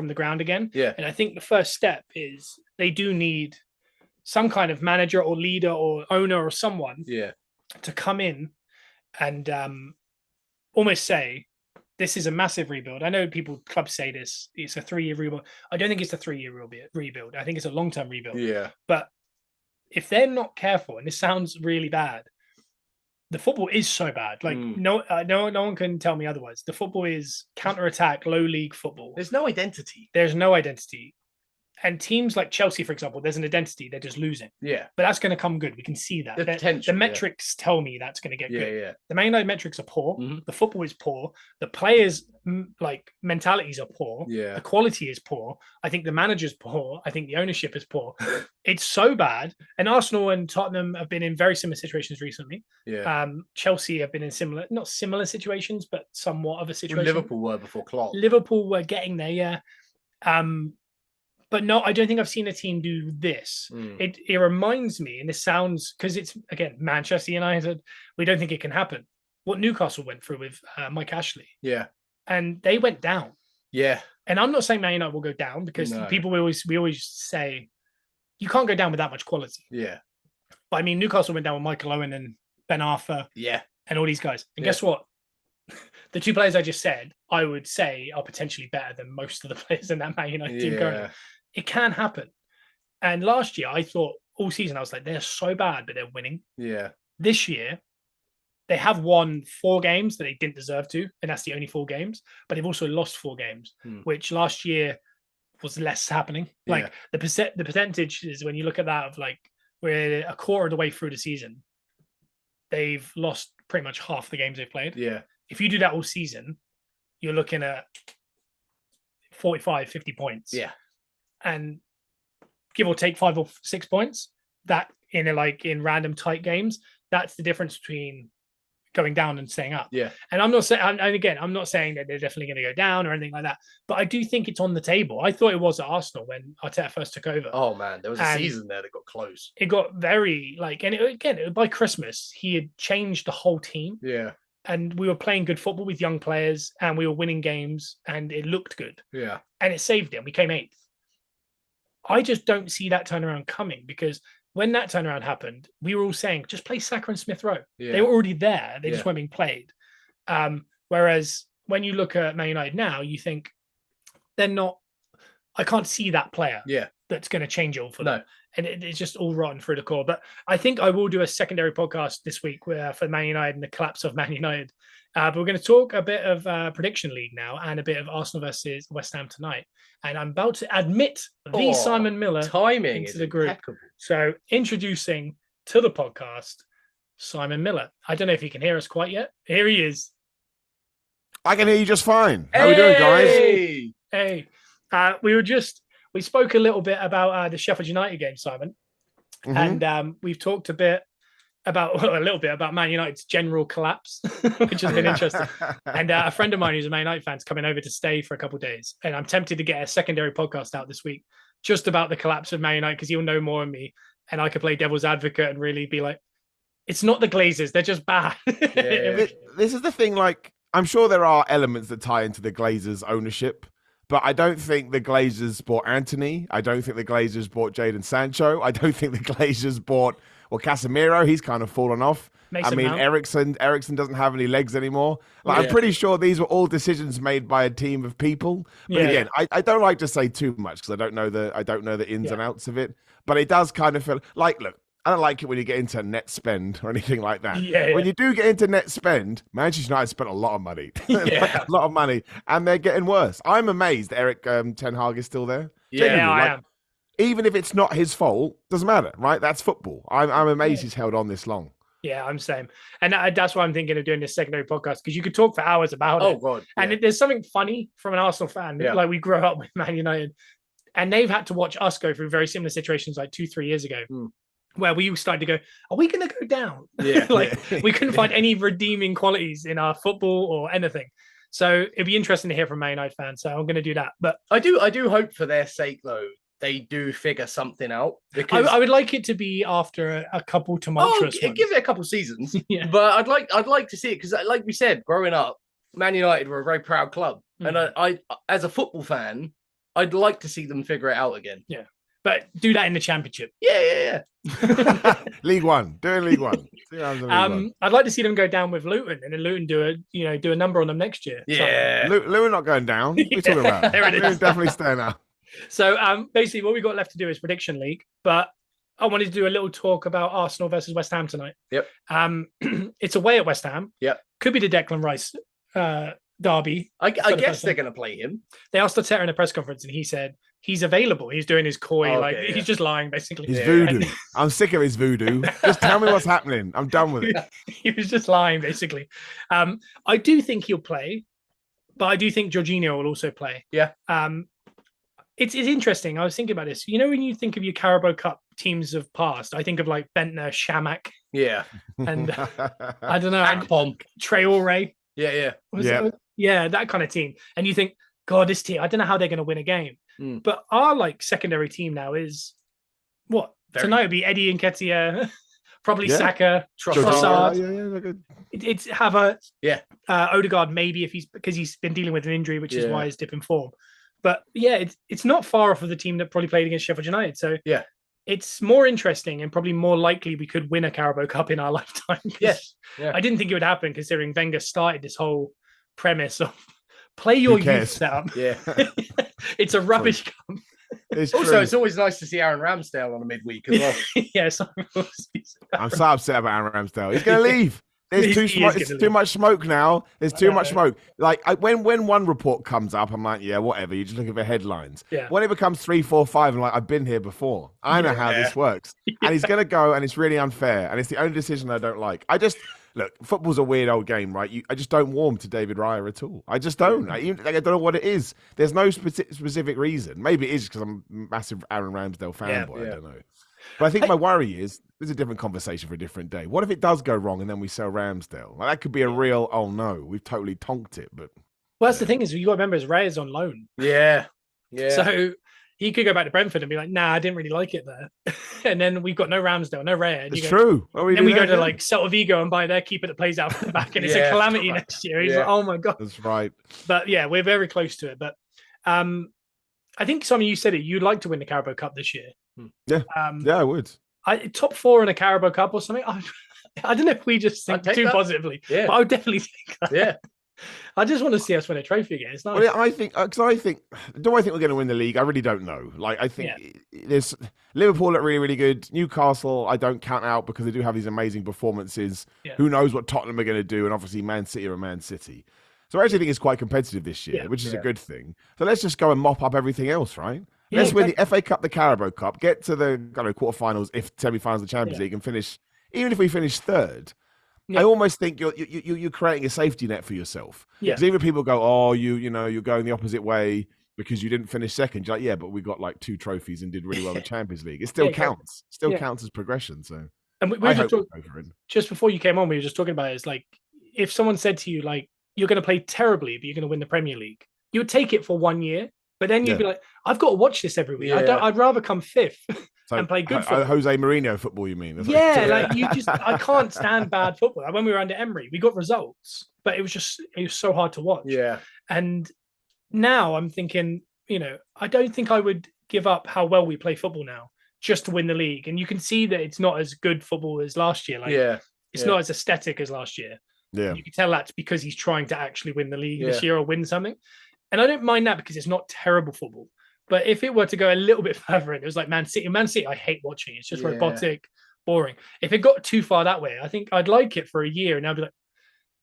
the ground again. Yeah. And I think the first step is they do need some kind of manager or leader or owner or someone to come in and almost say, this is a massive rebuild. I know clubs say this, it's a 3-year rebuild. I don't think it's a 3-year rebuild. I think it's a long-term rebuild. Yeah. But if they're not careful, and this sounds really bad, the football is so bad. Like no one can tell me otherwise. The football is counter-attack, low league football. There's no identity. There's no identity. And teams like Chelsea, for example, there's an identity. They're just losing. Yeah. But that's going to come good. We can see that. The metrics tell me that's going to get good. Yeah. The Man United metrics are poor. The football is poor. The players' mentalities are poor. Yeah. The quality is poor. I think the manager's poor. I think the ownership is poor. It's so bad. And Arsenal and Tottenham have been in very similar situations recently. Yeah. Chelsea have been in not similar situations, but somewhat of a situation. Liverpool were before Klopp. Liverpool were getting there, yeah. But no, I don't think I've seen a team do this. It reminds me, and this sounds, because it's, again, Manchester United, we don't think it can happen. What Newcastle went through with Mike Ashley. Yeah. And they went down. Yeah. And I'm not saying Man United will go down, because we always say, you can't go down with that much quality. Yeah. But I mean, Newcastle went down with Michael Owen and Ben Arthur. Yeah. And all these guys. And guess what? The two players I just said, I would say are potentially better than most of the players in that Man United team currently. It can happen. And last year, I thought all season, I was like, they're so bad, but they're winning. Yeah. This year, they have won 4 games that they didn't deserve to, and that's the only 4 games. But they've also lost 4 games, which last year was less happening. Like the percentage is, when you look at that, of like, we're a quarter of the way through the season, they've lost pretty much half the games they've played. Yeah. If you do that all season, you're looking at 45, 50 points. Yeah. And give or take 5 or 6 points. That in random tight games, that's the difference between going down and staying up. Yeah. And I'm not saying, and again, I'm not saying that they're definitely going to go down or anything like that, but I do think it's on the table. I thought it was at Arsenal when Arteta first took over. Oh man, there was a season there that got close. It got very by Christmas, he had changed the whole team. Yeah. And we were playing good football with young players and we were winning games and it looked good. Yeah. And it saved him. We came 8th. I just don't see that turnaround coming because when that turnaround happened, we were all saying, just play Saka and Smith Rowe. Yeah. They were already there. They just weren't being played. Whereas when you look at Man United now, you think they're not, I can't see that player that's going to change it all for them. And it's just all rotten through the core. But I think I will do a secondary podcast this week for Man United and the collapse of Man United. But we're going to talk a bit of Prediction League now and a bit of Arsenal versus West Ham tonight. And I'm about to admit the Simon Miller timing into the group. Impeccable. So introducing to the podcast, Simon Miller. I don't know if he can hear us quite yet. Here he is. I can hear you just fine. How are we doing, guys? Hey. We spoke a little bit about the Sheffield United game, Simon. Mm-hmm. And we've talked a little bit about Man United's general collapse, which has been interesting. And a friend of mine who's a Man United fan is coming over to stay for a couple of days. And I'm tempted to get a secondary podcast out this week just about the collapse of Man United because he'll know more than me. And I could play devil's advocate and really be like, it's not the Glazers. They're just bad. Yeah. This is the thing. Like, I'm sure there are elements that tie into the Glazers' ownership. But I don't think the Glazers bought Anthony. I don't think the Glazers bought Jadon Sancho. I don't think the Glazers bought Casemiro. He's kind of fallen off. Eriksen doesn't have any legs anymore. I'm pretty sure these were all decisions made by a team of people. But again, I don't like to say too much because I don't know the ins and outs of it. But it does kind of feel like, look, I don't like it when you get into net spend or anything like that. When you do get into net spend, Manchester United spent a lot of money. A lot of money. And they're getting worse. I'm amazed Erik Ten Hag is still there. I am. Even if it's not his fault, doesn't matter, right? That's football. I'm amazed he's held on this long. Yeah, I'm same. And that's why I'm thinking of doing this secondary podcast because you could talk for hours about it. Oh, God. Yeah. And there's something funny from an Arsenal fan. Yeah. Like we grew up with Man United and they've had to watch us go through very similar situations like 2-3 years ago. Where we started to go, are we going to go down? Yeah. We couldn't find any redeeming qualities in our football or anything. So it'd be interesting to hear from Man United fans. So I'm going to do that. But I do hope for their sake, though, they do figure something out. Because I would like it to be after a couple tumultuous ones. Give it a couple seasons. But I'd like to see it because, like we said, growing up, Man United were a very proud club. And I, as a football fan, I'd like to see them figure it out again. Yeah. But do that in the Championship. Yeah. League One. Doing League One. I'd like to see them go down with Luton and then Luton do a number on them next year. Yeah. Luton not going down. What are you talking about? There it is. Luton definitely staying out. So basically what we got left to do is Prediction League. But I wanted to do a little talk about Arsenal versus West Ham tonight. Yep. It's away at West Ham. Yep. Could be the Declan Rice derby. I guess they're going to play him. They asked Arteta in a press conference and he said he's available. He's doing his coy, he's just lying basically. He's voodoo. I'm sick of his voodoo. Just tell me what's happening. I'm done with it. He was just lying basically. I do think he'll play, but I do think Jorginho will also play. Yeah. It's interesting. I was thinking about this. You know, when you think of your Carabao Cup teams of past, I think of like Bentner, Shamak. Yeah. And I don't know. Akpom. Traore. Yeah. Yeah, that kind of team. And you think, God, this team, I don't know how they're going to win a game. But our like secondary team now is what? Tonight it'd be Eddie Nketiah, probably Saka, Trossard. It's Havertz. Yeah. Odegaard maybe because he's been dealing with an injury, which is why he's dipping form. But yeah, it's not far off of the team that probably played against Sheffield United. So yeah, it's more interesting and probably more likely we could win a Carabao Cup in our lifetime. Yes. I didn't think it would happen considering Wenger started this whole premise of play your youth setup. Yeah. It's a rubbish cup. It's always nice to see Aaron Ramsdale on a midweek as well. Yes. I'm so upset about Aaron Ramsdale. He's going to leave. There's too much smoke now. There's too much smoke. Like when one report comes up, I'm like, yeah, whatever. You're just looking for headlines. Yeah. When it becomes 3, 4, 5, I'm like, I've been here before. I know how this works. And he's going to go, and it's really unfair. And it's the only decision I don't like. look, football's a weird old game, right? I just don't warm to David Raya at all. I just don't. I don't know what it is. There's no specific reason. Maybe it is because I'm a massive Aaron Ramsdale fanboy. I don't know. But I think my worry is, there's a different conversation for a different day. What if it does go wrong and then we sell Ramsdale? Like, that could be a real, oh no, we've totally tonked it. But well, that's the thing is, you got to remember, is Raya's on loan. Yeah. So he could go back to Brentford and be like, nah, I didn't really like it there. And then we've got no Ramsdale, no Raya. It's true. Then we go to like Celta Vigo and buy their keeper that plays out from the back, and it's a calamity next year. He's like, oh my God. That's right. But yeah, we're very close to it. But I think some of you said it, you'd like to win the Carabao Cup this year. Yeah. I would. Top 4 in a Carabao Cup or something. I don't know if we just think too positively, but I would definitely think that. Yeah. I just want to see us win a trophy again. It's nice. Well, I think, do I think we're going to win the league? I really don't know. Like, I think there's Liverpool look really, really good. Newcastle, I don't count out because they do have these amazing performances. Yeah. Who knows what Tottenham are going to do? And obviously, Man City are Man City. So I actually think it's quite competitive this year, which is a good thing. So let's just go and mop up everything else, right? Let's win the FA Cup, the Carabao Cup, get to the quarterfinals, if semi-finals, the Champions League, and finish. Even if we finish third, I almost think you're creating a safety net for yourself. Because even people go, oh, you're going the opposite way because you didn't finish second. You're like, yeah, but we got like 2 trophies and did really well in the Champions League. It still counts. Still counts as progression. So, and we just before you came on, we were just talking about it. It's like, if someone said to you, like, you're going to play terribly, but you're going to win the Premier League, you would take it for 1 year. But then you'd be like, I've got to watch this every week. I'd rather come 5th and play good football. Jose Mourinho football, you mean? I can't stand bad football. Like, when we were under Emery, we got results, but it was so hard to watch. Yeah. And now I'm thinking, I don't think I would give up how well we play football now just to win the league. And you can see that it's not as good football as last year. It's not as aesthetic as last year. Yeah. You can tell that's because he's trying to actually win the league this year or win something. And I don't mind that because it's not terrible football. But if it were to go a little bit further in, it was like Man City. Man City, I hate watching. It's just robotic, boring. If it got too far that way, I think I'd like it for a year. And I'd be like,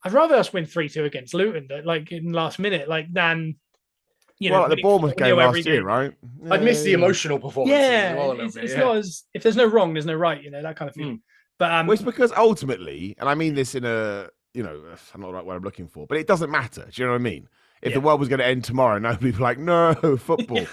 I'd rather us win 3-2 against Luton, like in last minute, than like the Bournemouth game last year, right? I'd miss the emotional performance. It's not as, if there's no wrong, there's no right. That kind of feeling. But it's because ultimately, and I mean this in a I'm not the right word I'm looking for, but it doesn't matter. Do you know what I mean? If the world was going to end tomorrow, nobody would be like, no, football.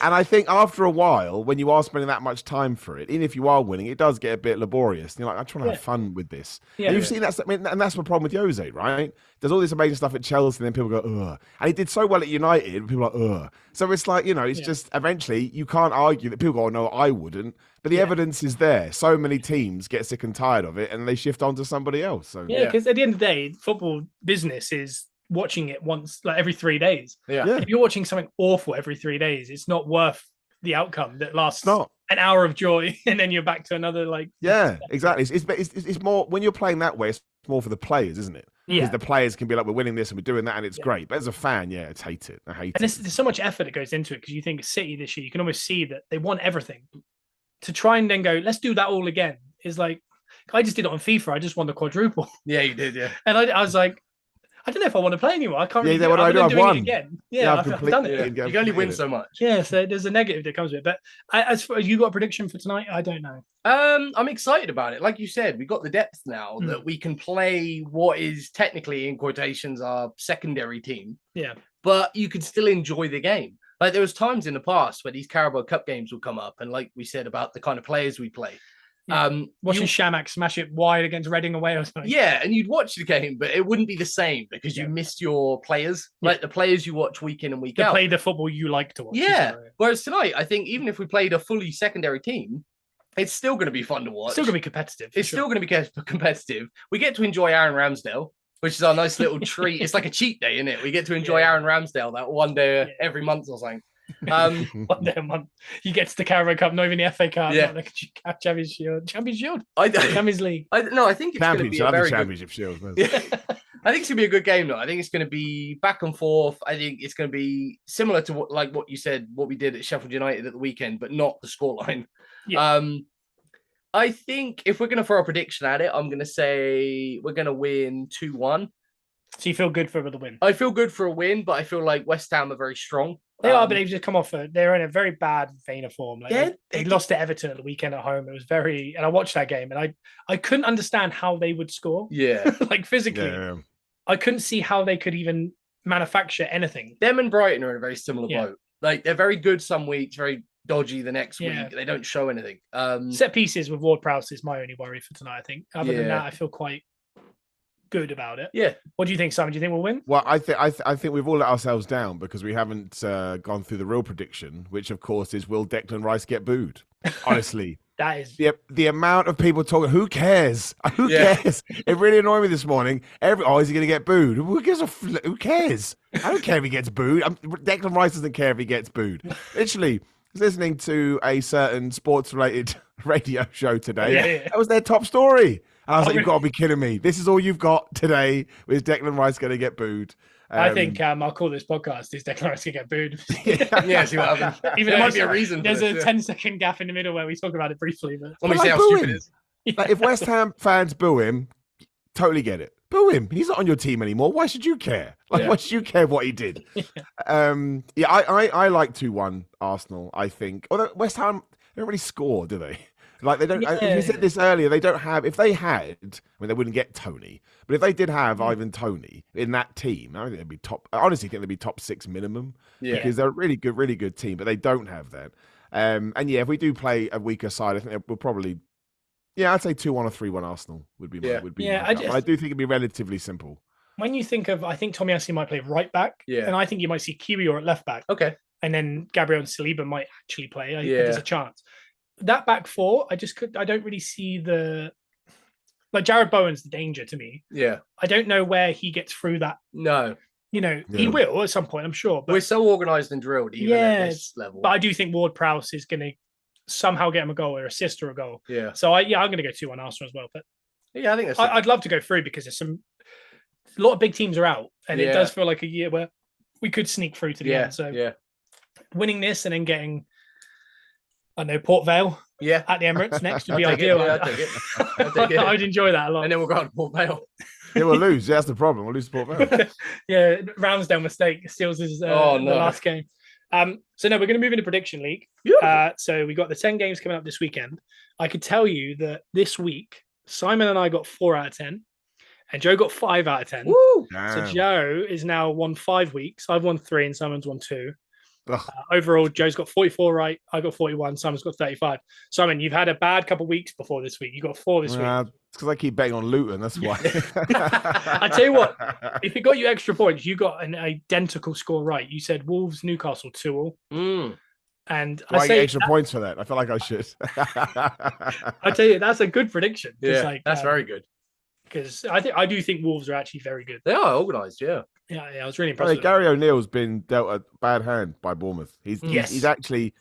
And I think after a while, when you are spending that much time for it, even if you are winning, it does get a bit laborious. And you're like, I'm trying to have fun with this. Yeah, and you've seen that, and that's the problem with Jose, right? There's all this amazing stuff at Chelsea, and then people go, ugh. And he did so well at United, and people are like, ugh. So it's like, it's just eventually you can't argue that people go, oh, no, I wouldn't. But the evidence is there. So many teams get sick and tired of it, and they shift on to somebody else. So because at the end of the day, football business is watching it once, like every 3 days. If you're watching something awful every 3 days, it's not worth the outcome that lasts an hour of joy and then you're back to another exactly. It's more when you're playing that way, it's more for the players, isn't it? Because the players can be like, we're winning this and we're doing that and it's great. But as a fan, I hate it. And there's so much effort that goes into it, because you think City this year, you can almost see that they want everything. To try and then go, let's do that all again, is like, I just did it on FIFA. I just won the quadruple. Yeah, you did, yeah. And I was like, I don't know if I want to play anymore. I can't really what I do. I've won. Again. I've done it. You can only win so much. Yeah, so there's a negative that comes with it. But as far as you got a prediction for tonight, I don't know. I'm excited about it. Like you said, we got the depth now that we can play what is technically, in quotations, our secondary team. Yeah. But you can still enjoy the game. Like, there was times in the past where these Carabao Cup games would come up, and like we said about the kind of players we play. Watching Shamak smash it wide against Reading away or something. Yeah, and you'd watch the game, but it wouldn't be the same because you missed your players, like the players you watch week in and week out. Play the football you like to watch. Yeah. Whereas tonight, I think even if we played a fully secondary team, it's still going to be fun to watch. It's still going to be competitive. It's still going to be competitive. We get to enjoy Aaron Ramsdale, which is our nice little treat. It's like a cheat day, isn't it? We get to enjoy Aaron Ramsdale that one day every month or something. 1 day a month. You get to the Carabao Cup, not even the FA Cup. Yeah. Champions Shield. Champions League. I think it's going to be a very Championship Shield. I think it's going to be a good game, though. I think it's going to be back and forth. I think it's going to be similar to what you said, what we did at Sheffield United at the weekend, but not the scoreline. Yeah. I think if we're going to throw a prediction at it, I'm going to say we're going to win 2-1. So you feel good for the win? I feel good for a win, but I feel like West Ham are very strong. They are, but they've just come off. They're in a very bad vein of form. Like Yeah, they lost to Everton at the weekend at home. It was very, and I watched that game, and I couldn't understand how they would score. Yeah. Like physically, Yeah. I couldn't see how they could even manufacture anything. Them and Brighton are in a very similar Yeah. boat. Like they're very good some weeks, very dodgy the next Yeah. week. They don't show anything. Set pieces with Ward-Prowse is my only worry for tonight. I think. Other than Yeah. that, I feel quite good about it. Yeah. What do you think, Simon? Do you think we'll win? Well, I think we've all let ourselves down because we haven't gone through the real prediction, which of course is will Declan Rice get booed? Honestly, That is. the amount of people talking, who cares? Who Yeah. cares? It really annoyed me this morning. Is he going to get booed? Who cares? I don't care if he gets booed. Declan Rice doesn't care if he gets booed. Literally, I was listening to a certain sports-related radio show today. Yeah. That was their top story. And I was like, really? you've got to be kidding me. This is all you've got today. Is Declan Rice going to get booed? I think I'll call this podcast "Is Declan Rice gonna get booed?" Yeah, see what happens. Even There though might be a reason for There's this, a yeah. 10-second gap in the middle where we talk about it briefly, but Let me But see like, how boo stupid him. it is. Like, if West Ham fans boo him, totally get it. Boo him. He's not on your team anymore. Why should you care? Like, Yeah. why should you care what he did? I like 2-1 Arsenal, I think. Although West Ham don't really score, do they? Like they don't. Yeah. We said this earlier. They don't have. If they had, I mean, they wouldn't get Tony. But if they did have Ivan Tony in that team, I think they'd be top. I honestly think they'd be top 6 minimum. Yeah. Because they're a really good team. But they don't have that. And yeah, if we do play a weaker side, I think we'll probably. Yeah, I'd say 2-1 or 3-1 Arsenal would be. Yeah. Would be. Yeah, my gut. But I do think it'd be relatively simple. when you think of, I think Tomiyasu might play right back, Yeah. and I think you might see Kiwior at left back, Okay. and then Gabriel and Saliba might actually play. I think Yeah. there's a chance. That back four, I don't really see like Jared Bowen's the danger to me. Yeah. I don't know where he gets through that. No. He Yeah. will at some point, I'm sure. But We're so organized and drilled even at this level. But I do think Ward-Prowse is going to somehow get him a goal or assist or a goal. yeah. So I'm going to go 2-1 Arsenal as well. But Yeah, I think that's I'd love to go through because there's a lot of big teams are out, and it Yeah. does feel like a year where we could sneak through to the yeah. end. So yeah. winning this and then getting, I don't know, Port Vale Yeah. at the Emirates next would I'll be take it, ideal. yeah, I'll take it. I'll take it. I'd enjoy that a lot. And then we'll go on to Port Vale. Yeah, we'll lose. That's the problem. We'll lose Port Vale. Yeah, Ramsdale mistake steals his the last game. So no, we're going to move into prediction league. So we got the 10 games coming up this weekend. I could tell you that this week Simon and I got 4 out of 10, and Joe got 5 out of 10. Woo! So Damn. Joe is now won 5 weeks. I've won 3, and Simon's won 2. Ugh. Overall, Joe's got 44 right. I got 41. Simon's got 35. Simon, you've had a bad couple of weeks before this week. You got 4 this week. It's because I keep betting on Luton. That's why. I tell you what, if it got you extra points, you got an identical score right. You said Wolves, Newcastle 2-2. Mm. And Do I I get say, extra points for that? I feel like I should. I tell you, that's a good prediction. Yeah, that's very good. Because I do think Wolves are actually very good. They are organised, yeah. Yeah, I was really Hey, impressed. with Gary O'Neill's been dealt a bad hand by Bournemouth. He's actually.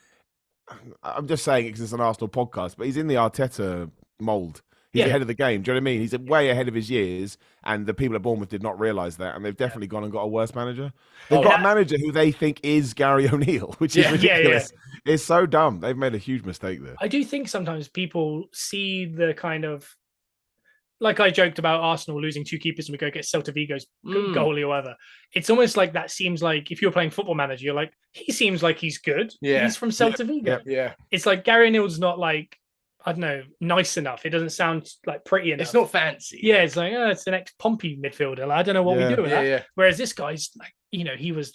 I'm just saying it because it's an Arsenal podcast, but he's in the Arteta mold. He's Yeah. ahead of the game. Do you know what I mean? He's way ahead of his years, and the people at Bournemouth did not realise that, and they've definitely gone and got a worse manager. They've Oh, got yeah. a manager who they think is Gary O'Neill, which is Yeah. ridiculous. It's so dumb. They've made a huge mistake there. I do think sometimes people see the kind of, like I joked about Arsenal losing 2 keepers and we go get Celta Vigo's Mm. goalie or whatever. It's almost like that seems like if you're playing Football Manager, you're like, he seems like he's good. Yeah. He's from Celta Vigo. Yep. Yeah. It's like Gary O'Neill's not like, I don't know, nice enough. It doesn't sound like pretty enough. It's not fancy. Yeah, it's like, oh, it's an ex-Pompey midfielder. Like, I don't know what Yeah. we do with Yeah, that. yeah. Whereas this guy's like, he was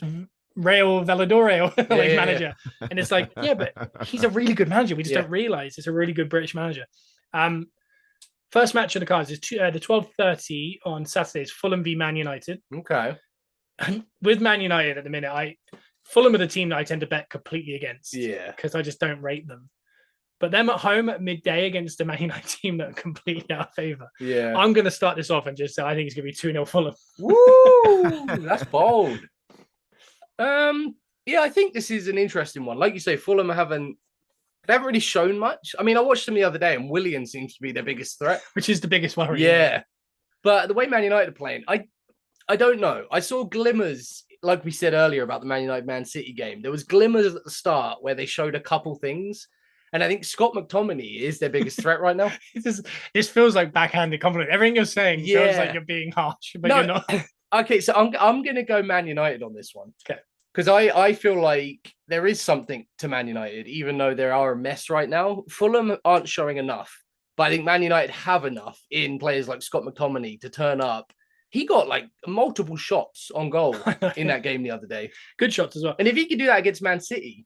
Real Valladolid Yeah, yeah, manager. And it's like, yeah, but he's a really good manager. We just Yeah. don't realize it's a really good British manager. First match of the cards is the 12:30 on Saturday is Fulham v Man United. Okay. And with Man United at the minute, Fulham are the team that I tend to bet completely against. Yeah. Because I just don't rate them. But them at home at midday against the Man United team that are completely out of favour. Yeah. I'm going to start this off and just say I think it's going to be 2-0 Fulham. Woo! That's bold. Yeah, I think this is an interesting one. Like you say, Fulham they haven't really shown much. I mean, I watched them the other day, and Willian seems to be their biggest threat. Which is the biggest worry. Yeah, but the way Man United are playing, I don't know. I saw glimmers, like we said earlier about the Man United Man City game. There was glimmers at the start where they showed a couple things, and I think Scott McTominay is their biggest threat right now. This feels like backhanded compliment. Everything you're saying feels Yeah. like you're being harsh, but No, you're not. Okay, so I'm gonna go Man United on this one. Okay. Because I feel like there is something to Man United, even though they are a mess right now. Fulham aren't showing enough, but I think Man United have enough in players like Scott McTominay to turn up. He got like multiple shots on goal in that game the other day. Good shots as well. And if he can do that against Man City,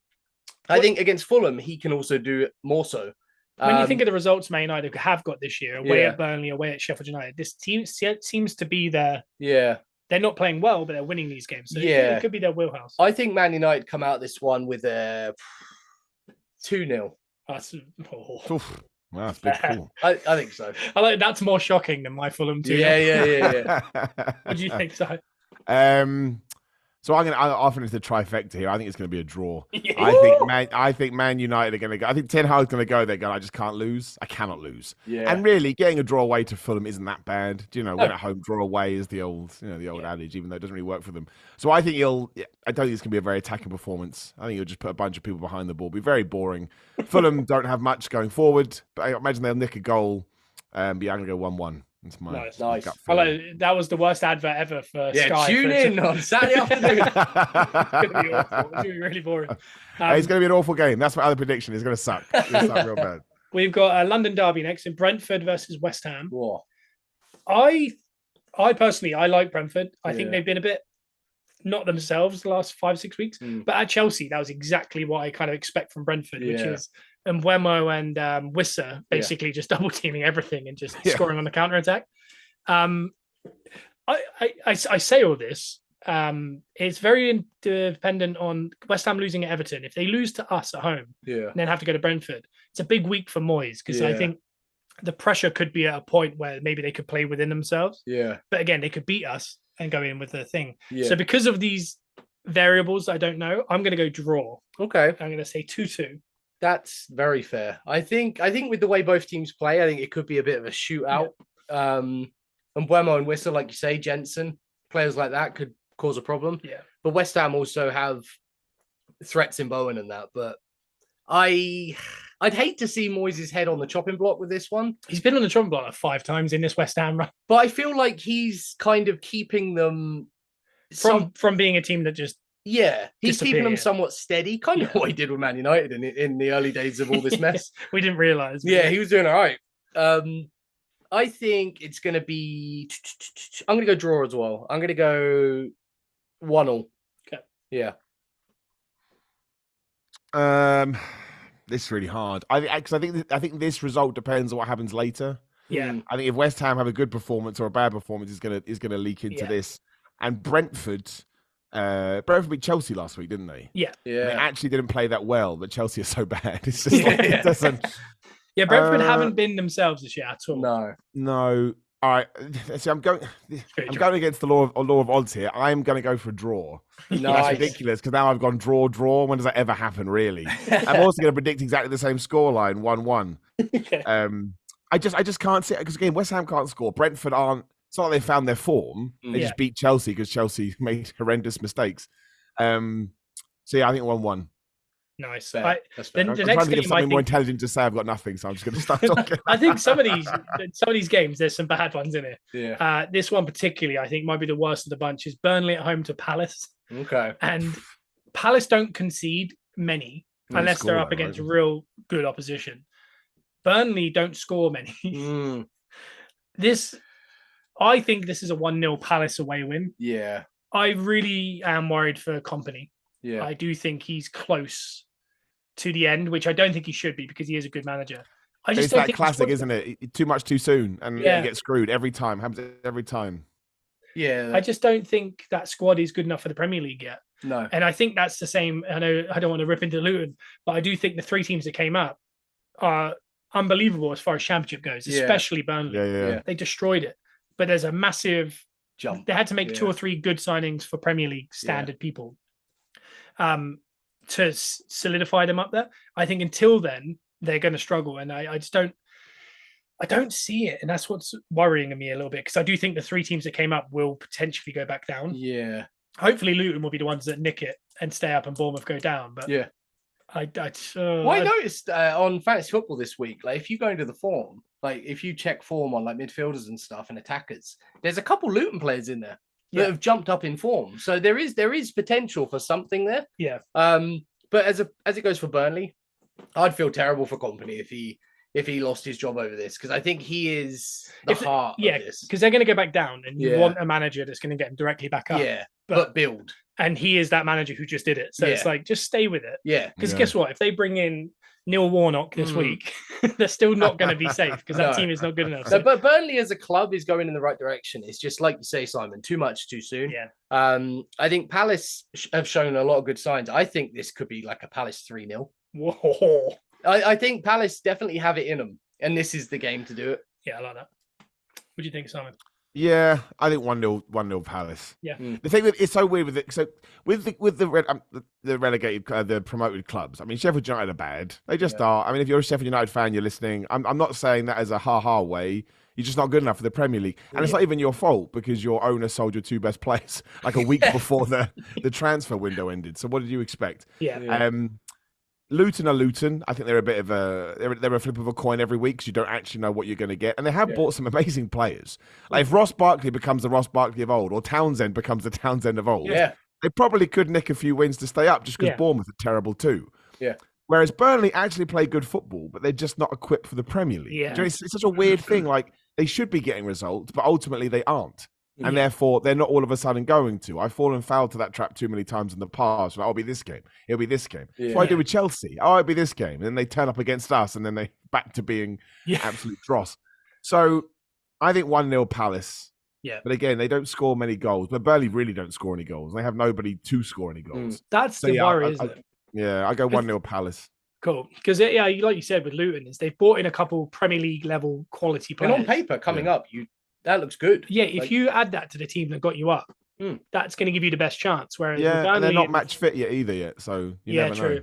I think against Fulham, he can also do it more so. When you think of the results Man United have got this year, away Yeah. at Burnley, away at Sheffield United, this team seems to be their. Yeah. They're not playing well, but they're winning these games. So Yeah. it could be their wheelhouse. I think Man United come out this one with a 2-0. That's, Oof. Wow, that's a big call. I think so. I like that's more shocking than my Fulham 2. Yeah. What do you think, Si? So I'll finish the trifecta here. I think it's going to be a draw. Yeah. I think Man United are going to go. I think Ten Hag's going to go there. Going, I just can't lose. I cannot lose. Yeah. And really, getting a draw away to Fulham isn't that bad. Do you know, win at home, draw away is the old adage, even though it doesn't really work for them. So I think I don't think it's going to be a very attacking performance. I think he'll just put a bunch of people behind the ball. Be very boring. Fulham don't have much going forward, but I imagine they'll nick a goal. But yeah, I'm going to go 1-1. That's my Nice. gut Hello, feeling. that was the worst advert ever for Sky. Tune in on Saturday afternoon. It's going to be awful. It's going to be really boring. It's going to be an awful game. That's my other prediction. It's going to suck. It's going to suck real bad. We've got a London derby next in Brentford versus West Ham. Whoa. I personally, I like Brentford. I think Yeah. they've been a bit not themselves the last 5-6 weeks. But at Chelsea, that was exactly what I kind of expect from Brentford, which is Mbeumo and Wissa basically just double teaming everything and just scoring on the counter attack. I say all this. It's very dependent on West Ham losing at Everton. If they lose to us at home, and then have to go to Brentford, it's a big week for Moyes because I think the pressure could be at a point where maybe they could play within themselves. Yeah. But again, they could beat us and go in with the thing. Yeah. So because of these variables, I don't know. I'm going to go draw. Okay. I'm going to say 2-2. That's very fair. I think with the way both teams play, I think it could be a bit of a shootout. And Mbeumo and Whistle, like you say, Jensen, players like that could cause a problem. Yeah. But West Ham also have threats in Bowen and that. But I'd hate to see Moyes' head on the chopping block with this one. He's been on the chopping block like 5 times in this West Ham run. But I feel like he's kind of keeping them From being a team that just he's keeping them disappear. somewhat steady, kind of what he did with Man United in the early days of all this mess. we didn't realize. Yeah, he was doing all right. I think it's going to be. I'm going to go draw as well. I'm going to go 1-1. Okay. Yeah. This is really hard. I think this result depends on what happens later. Yeah. I think if West Ham have a good performance or a bad performance, is gonna leak into this. And Brentford beat Chelsea last week, didn't they? Yeah. Yeah. They actually didn't play that well, but Chelsea is so bad. It's just like, it doesn't. Yeah, Brentford haven't been themselves this year at all. No. All right. See, I'm going against the law of odds here. I'm going to go for a draw. Nice. That's ridiculous because now I've gone draw. When does that ever happen, really? I'm also going to predict exactly the same scoreline, 1-1. I just can't see it because again, West Ham can't score. Brentford aren't. It's not like they found their form. They just beat Chelsea because Chelsea made horrendous mistakes. So yeah, I think 1-1. Nice. Fair. The I'm next trying to game, get something more intelligent to say. I've got nothing, so I'm just going to start talking. I think some of these games, there's some bad ones in it. Yeah. This one particularly, I think, might be the worst of the bunch. Is Burnley at home to Palace, Okay. and Palace don't concede many unless they're up against real good opposition. Burnley don't score many. I think this is a 1-0 Palace away win. Yeah. I really am worried for Company. Yeah. I do think he's close to the end, which I don't think he should be because he is a good manager. I just It's don't that think classic, isn't it? Too much too soon, and you get screwed every time. Happens every time. Yeah. I just don't think that squad is good enough for the Premier League yet. No. And I think that's the same. I know I don't want to rip into Luton, but I do think the 3 teams that came up are unbelievable as far as championship goes, especially Burnley. Yeah. They destroyed it. But there's a massive jump. They had to make 2 or 3 good signings for Premier League standard people to solidify them up there. I think until then, they're going to struggle. And I just don't see it. And that's what's worrying me a little bit because I do think the 3 teams that came up will potentially go back down. Yeah. Hopefully Luton will be the ones that nick it and stay up and Bournemouth go down. But I noticed on fantasy football this week, like if you go into the form, like if you check form on like midfielders and stuff and attackers, there's a couple Luton players in there. that have jumped up in form. So there is potential for something there. Yeah. But as it goes for Burnley, I'd feel terrible for Company if he lost his job over this, because I think he is the heart of this. Because they're going to go back down, and you want a manager that's going to get them directly back up. Yeah, but build. And he is that manager who just did it. So it's like, just stay with it. Yeah. Because guess what? If they bring in Neil Warnock this week, they're still not going to be safe because that team is not good enough. So, but Burnley as a club is going in the right direction. It's just like you say, Simon, too much too soon. Yeah. I think Palace have shown a lot of good signs. I think this could be like a Palace 3-0. Whoa. I think Palace definitely have it in them, and this is the game to do it. Yeah, I like that. What do you think, Simon? Yeah, I think 1-0 Palace. Yeah. The thing that it's so weird with it. So with the relegated, the promoted clubs. I mean, Sheffield United are bad. They just are. I mean, if you're a Sheffield United fan, you're listening. I'm not saying that as a ha way. You're just not good enough for the Premier League, and it's not even your fault because your owner sold your 2 best players like a week before the transfer window ended. So what did you expect? Yeah. Luton are Luton. I think they're a bit of they're a flip of a coin every week because you don't actually know what you're going to get. And they have bought some amazing players. Like if Ross Barkley becomes the Ross Barkley of old, or Townsend becomes the Townsend of old, they probably could nick a few wins to stay up just because Bournemouth are terrible too. Yeah. Whereas Burnley actually play good football, but they're just not equipped for the Premier League. Yeah. It's such a weird thing. Like they should be getting results, but ultimately they aren't. And therefore, they're not all of a sudden going to. I've fallen foul to that trap too many times in the past. Like, I'll be this game. It'll be this game. That's what I do with Chelsea. Oh, it'll be this game. And then they turn up against us, and then they back to being absolute dross. So I think 1-0 Palace. Yeah. But again, they don't score many goals. But Burnley really don't score any goals. They have nobody to score any goals. That's the worry, isn't it? Yeah, I go 1-0 Palace. Cool. Because, like you said with Luton, is they've brought in a couple Premier League level quality players. And on paper, coming up, that looks good. Yeah, if you add that to the team that got you up, that's going to give you the best chance. Whereas and they're not match fit yet, so you never know.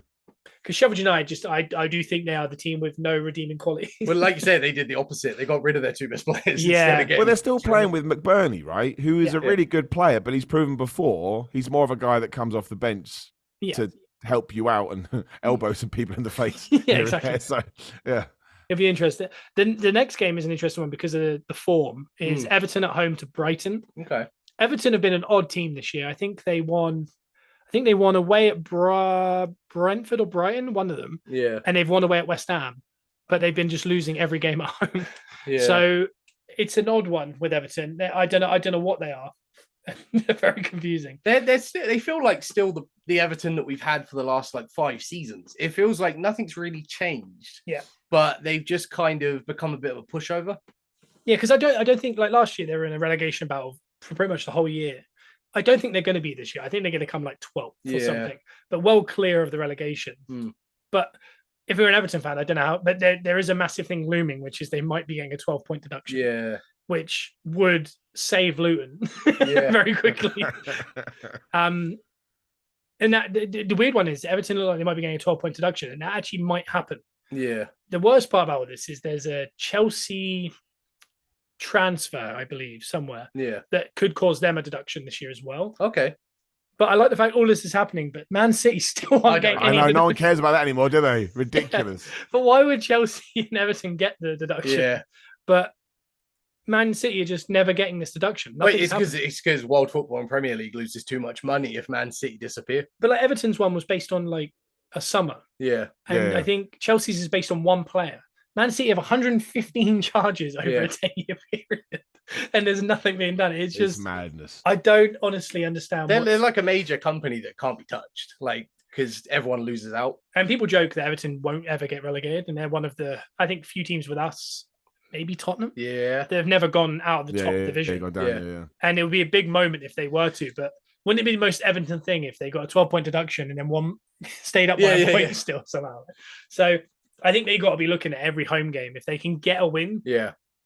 Because Sheffield United, I do think they are the team with no redeeming qualities. Well, like you said, they did the opposite. They got rid of their 2 best players. Yeah. Well, they're still playing with McBurney, right? Who is a really good player, but he's proven before he's more of a guy that comes off the bench to help you out and elbow some people in the face. Yeah, exactly. So, yeah. It'll be interesting. The next game is an interesting one because of the form. Is Everton at home to Brighton. Okay. Everton have been an odd team this year. I think they won away at Brentford or Brighton, one of them. Yeah. And they've won away at West Ham, but they've been just losing every game at home. Yeah. So it's an odd one with Everton. I don't know what they are. They're very confusing. They feel like still the Everton that we've had for the last 5 seasons. It feels like nothing's really changed. Yeah. But they've just kind of become a bit of a pushover. Yeah, because I don't think like last year they were in a relegation battle for pretty much the whole year. I don't think they're going to be this year. I think they're going to come 12th or something, but well clear of the relegation. But if you're an Everton fan, I don't know how, but there is a massive thing looming, which is they might be getting a 12-point deduction. Yeah. Which would save Luton very quickly. And that the weird one is Everton look like they might be getting a 12-point deduction, and that actually might happen. Yeah. The worst part about all this is there's a Chelsea transfer, I believe, somewhere. Yeah. That could cause them a deduction this year as well. Okay. But I like the fact all this is happening, but Man City still aren't getting any. I know, no one cares about that anymore, do they? Ridiculous. But why would Chelsea and Everton get the deduction? Yeah. But Man City are just never getting this deduction. Wait, it's because World Football and Premier League loses too much money if Man City disappear. But Everton's one was based on a summer. Yeah. And I think Chelsea's is based on one player. Man City have 115 charges over a 10-year period. And there's nothing being done. It's just madness. I don't honestly understand. They're like a major company that can't be touched. Because everyone loses out. And people joke that Everton won't ever get relegated. And they're one of the, I think, few teams with us. Maybe Tottenham. Yeah. They've never gone out of the top division. And it would be a big moment if they were to. But wouldn't it be the most Everton thing if they got a 12-point deduction and then one stayed up by a point still somehow? So I think they got to be looking at every home game. If they can get a win,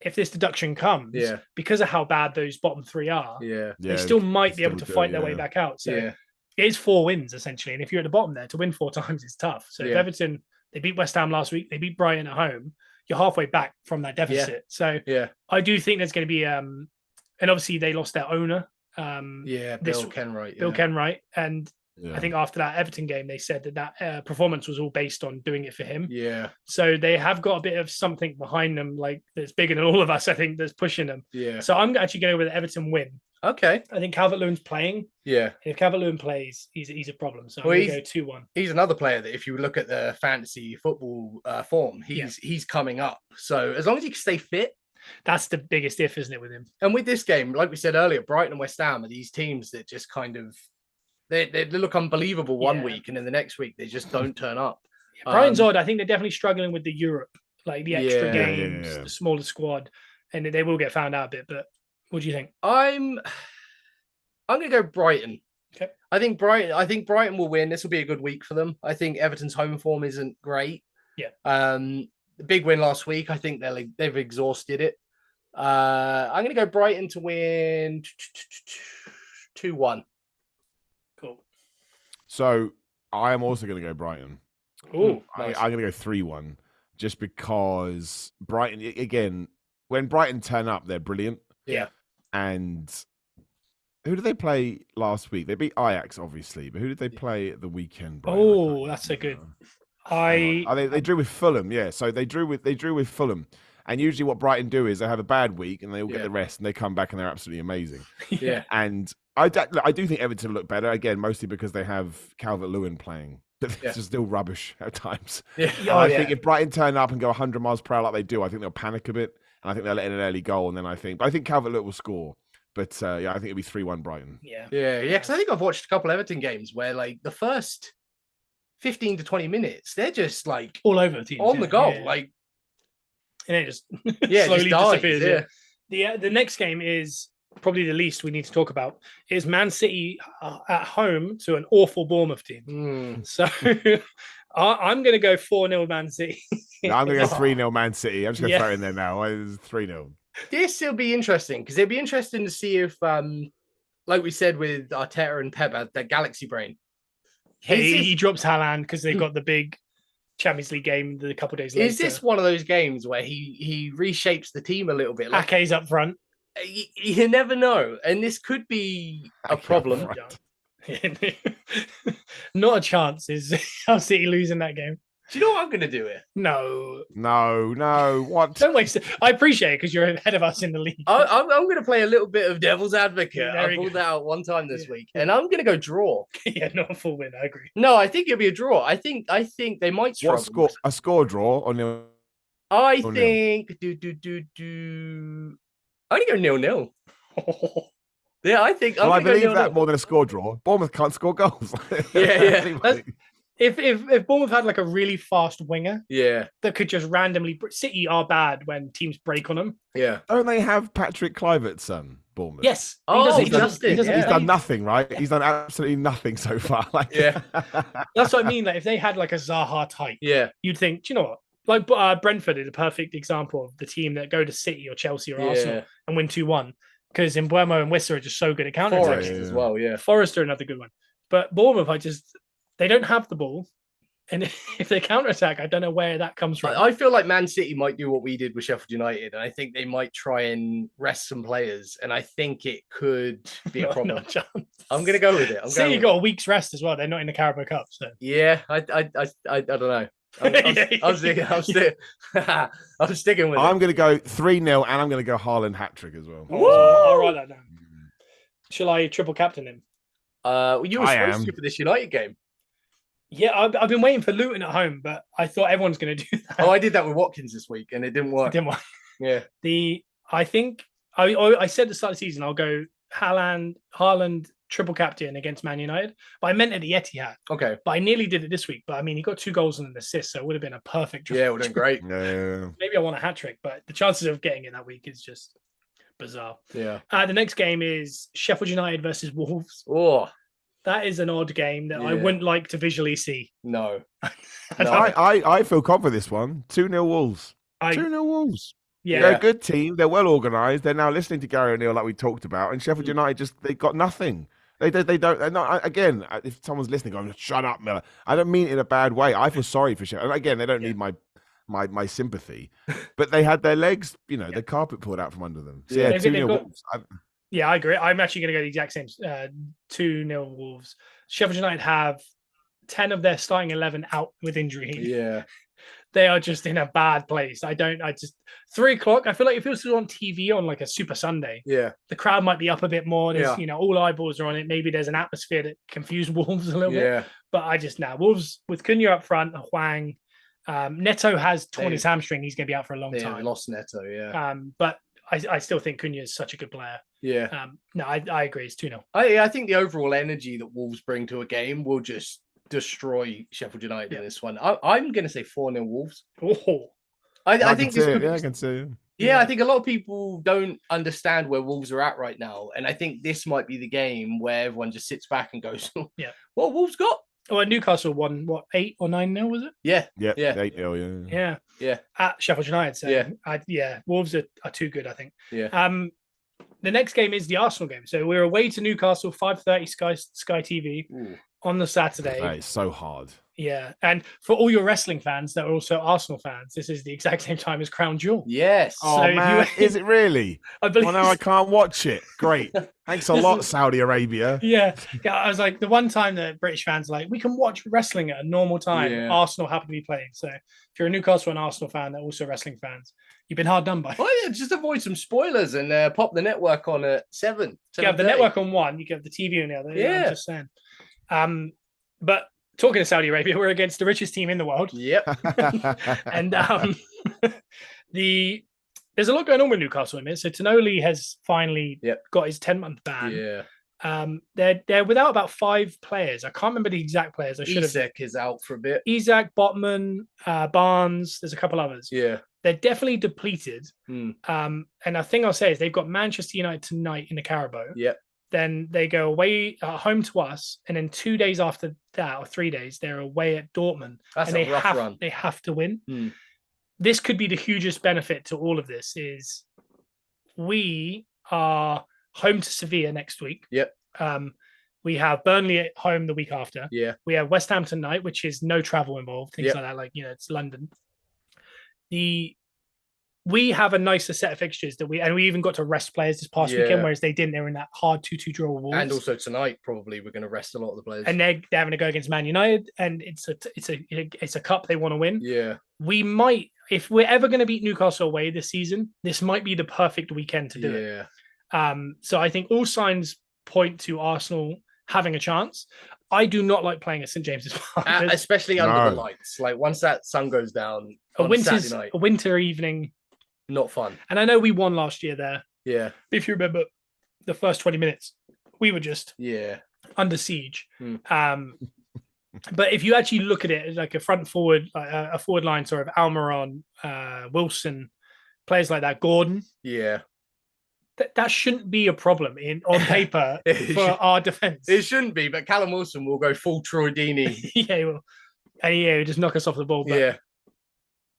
if this deduction comes, because of how bad those bottom 3 are, they still might be able to fight their way back out. So it is 4 wins, essentially. And if you're at the bottom there, to win 4 times is tough. So if Everton, they beat West Ham last week, they beat Brighton at home, you're halfway back from that deficit. So I do think there's going to be and obviously they lost their owner. Bill Kenwright. Bill Kenwright. And I think after that Everton game, they said that performance was all based on doing it for him. Yeah. So they have got a bit of something behind them, that's bigger than all of us, I think, that's pushing them. Yeah. So I'm actually going with the Everton win. Okay. I think Calvert-Lewin's playing. Yeah. If Calvert-Lewin plays, he's a problem. So Well, I'm going to go 2-1. He's another player that if you look at the fantasy football form, he's coming up. So as long as he can stay fit. That's the biggest if, isn't it, with him? And with this game, like we said earlier, Brighton and West Ham are these teams that just kind of they look unbelievable one week, and then the next week they just don't turn up. Yeah, Brighton's odd. I think they're definitely struggling with the Europe, like the extra games, the smaller squad, and they will get found out a bit. But what do you think? I'm going to go Brighton. Okay. I think Brighton will win. This will be a good week for them. I think Everton's home form isn't great. Yeah. The big win last week. I think they've exhausted it. I'm going to go Brighton to win 2-1. Cool. So I am also going to go Brighton. Oh, nice. I'm going to go 3-1, just because Brighton again. When Brighton turn up, they're brilliant. Yeah. And who did they play last week? They beat Ajax, obviously, but who did they play at the weekend? Brighton? Oh, that's a good. They drew with Fulham, yeah. So they drew with Fulham, and usually what Brighton do is they have a bad week and they all get the rest, and they come back and they're absolutely amazing. Yeah, and I do think Everton look better again, mostly because they have Calvert-Lewin playing, but it's just still rubbish at times. Yeah, I think if Brighton turn up and go 100 miles per hour like they do, I think they'll panic a bit, and I think they'll let in an early goal, and then I think Calvert-Lewin will score. But I think it'll be 3-1 Brighton. Yeah. Because I think I've watched a couple Everton games where like the first 15 to 20 minutes, they're just like all over the team, on the goal, like, and it just slowly disappears. The next game is probably the least we need to talk about. Is Man City at home to an awful Bournemouth team. So I'm going to go 4-0 Man City. No, I'm going to go 3-0 Man City. I'm just going to throw it in there now. It's 3-0. This will be interesting because it'll be interesting to see if, like we said with Arteta and Pep, that galaxy brain. He drops Haaland because they've got the big Champions League game a couple of days later. Is this one of those games where he reshapes the team a little bit? Like, Ake's up front. You never know, and this could be a problem. Not a chance is how City losing that game. Do you know what I'm going to do here? No. What? Don't waste it. I appreciate it because you're ahead of us in the league. I'm going to play a little bit of devil's advocate. I pulled that out one time this week, and I'm going to go draw. Yeah, not a full win. I agree. No, I think it'll be a draw. I think they might struggle. What score? A score draw or nil? I think I'm going to go 0-0. Yeah, I think. Well, I believe that more than a score draw. Bournemouth can't score goals. Yeah. If Bournemouth had like a really fast winger, that could just randomly. City are bad when teams break on them. Yeah, don't they have Patrick Kluivert's son, Bournemouth? Yes. He's done nothing, right? He's done absolutely nothing so far. That's what I mean. Like if they had like a Zaha type, you'd think, do you know what? Like Brentford is a perfect example of the team that go to City or Chelsea or Arsenal and win 2-1 because Mbeumo and Wissa are just so good at counter attacks as well. Yeah, Forest are another good one, but Bournemouth, they don't have the ball, and if they counter attack, I don't know where that comes from. I feel like Man City might do what we did with Sheffield United, and I think they might try and rest some players, and I think it could be a problem. Not a chance. I'm going to go with it. City got a week's rest as well. They're not in the Carabao Cup, so yeah, I don't know. I'm sticking with it. I'm going to go 3-0, and I'm going to go Haaland hat-trick as well. I'll write that down. Shall I triple captain him? You were supposed to for this United game. Yeah, I've been waiting for Luton at home, but I thought everyone's going to do that. Oh, I did that with Watkins this week, and it didn't work. Yeah. I think I said at the start of the season I'll go Haaland triple captain against Man United, but I meant at the Etihad. Okay. But I nearly did it this week. But I mean, he got 2 goals and an assist, so it would have been a perfect. Yeah, it would have been great. Maybe I want a hat trick, but the chances of getting it that week is just bizarre. Yeah. The next game is Sheffield United versus Wolves. Oh. That is an odd game that I wouldn't like to visually see. No. I feel confident for this one. 2-0 Wolves. 2-0 Wolves. Yeah. They're a good team. They're well organised. They're now listening to Gary O'Neill like we talked about. And Sheffield United they got nothing. They don't. They're not, again, if someone's listening, going, shut up, Miller. I don't mean it in a bad way. I feel sorry for Sheffield. And again, they don't need my sympathy. But they had their legs, the carpet pulled out from under them. So 2-0 Wolves. Yeah, I agree. I'm actually going to go the exact same. 2-0 Wolves. Sheffield United have 10 of their starting 11 out with injury. Yeah. They are just in a bad place. I just 3 o'clock. I feel like if it was on TV on like a Super Sunday, Yeah. the crowd might be up a bit more. There's, Yeah. all eyeballs are on it. Maybe there's an atmosphere that confused Wolves a little bit. Yeah. But I just Wolves with Cunha up front, Hwang. Neto has torn his hamstring. He's going to be out for a long time. Lost Neto, yeah. But I still think Cunha is such a good player. Yeah. No, I agree. It's 2-0. I think the overall energy that Wolves bring to a game will just destroy Sheffield United in this one. I'm going to say 4-0 Wolves. Oh, I think can this see could it. Yeah, I can see. Yeah, I think a lot of people don't understand where Wolves are at right now. And I think this might be the game where everyone just sits back and goes, yeah, what Wolves got? Well, Newcastle won, 8 or 9-0, was it? Yeah. Yeah. Yeah. 8-0, Yeah. Yeah. At Sheffield United. So, yeah. Wolves are too good, I think. Yeah. The next game is the Arsenal game. So we're away to Newcastle, 5:30 Sky TV on the Saturday. That is so hard. Yeah. And for all your wrestling fans that are also Arsenal fans, this is the exact same time as Crown Jewel. Yes. Oh, So man. Is it really? I believe. Oh, no, I can't watch it. Great. Thanks a lot, Saudi Arabia. Yeah. I was like, the one time that British fans are like, we can watch wrestling at a normal time. Yeah. Arsenal happen to be playing. So if you're a Newcastle and Arsenal fan, they're also wrestling fans. You've been hard done by. Oh, yeah, just avoid some spoilers and pop the network on at 7. You have the network on one, you have the TV on the other. Yeah. I'm just saying. But talking to Saudi Arabia, we're against the richest team in the world. Yep. And there's a lot going on with Newcastle in it. So Tonoli has finally got his 10-month ban. Yeah. They're without about 5 players. I can't remember the exact players. I should have. Isak is out for a bit. Isak, Botman, Barnes. There's a couple others. Yeah. They're definitely depleted. Hmm. And the thing I'll say is they've got Manchester United tonight in the Carabao. Yep. Then they go away home to us, and then 2 days after that, or 3 days, they're away at Dortmund. That's and a rough run. They have to win. Hmm. This could be the hugest benefit to all of this. Is we are home to Sevilla next week. Yep. We have Burnley at home the week after. Yeah. We have West Ham tonight, which is no travel involved, things Yep. like that. Like, it's London. We have a nicer set of fixtures that we even got to rest players this past weekend, whereas they didn't. They were in that hard 2-2 draw with Wolves. And also tonight, probably we're going to rest a lot of the players. And they're having to go against Man United, and it's a cup they want to win. Yeah. We might, if we're ever going to beat Newcastle away this season, this might be the perfect weekend to do it. So I think all signs point to Arsenal having a chance. I do not like playing at St James's Park, especially under the lights. Like once that sun goes down, a winter evening. Not fun. And I know we won last year there. Yeah. If you remember the first 20 minutes, we were just under siege. But if you actually look at it like a forward line sort of Almiron, Wilson, players like that, Gordon. Yeah. That shouldn't be a problem on paper for our defense. It shouldn't be, but Callum Wilson will go full Troy Deeney. Yeah, he will. And he'll just knock us off the ball. But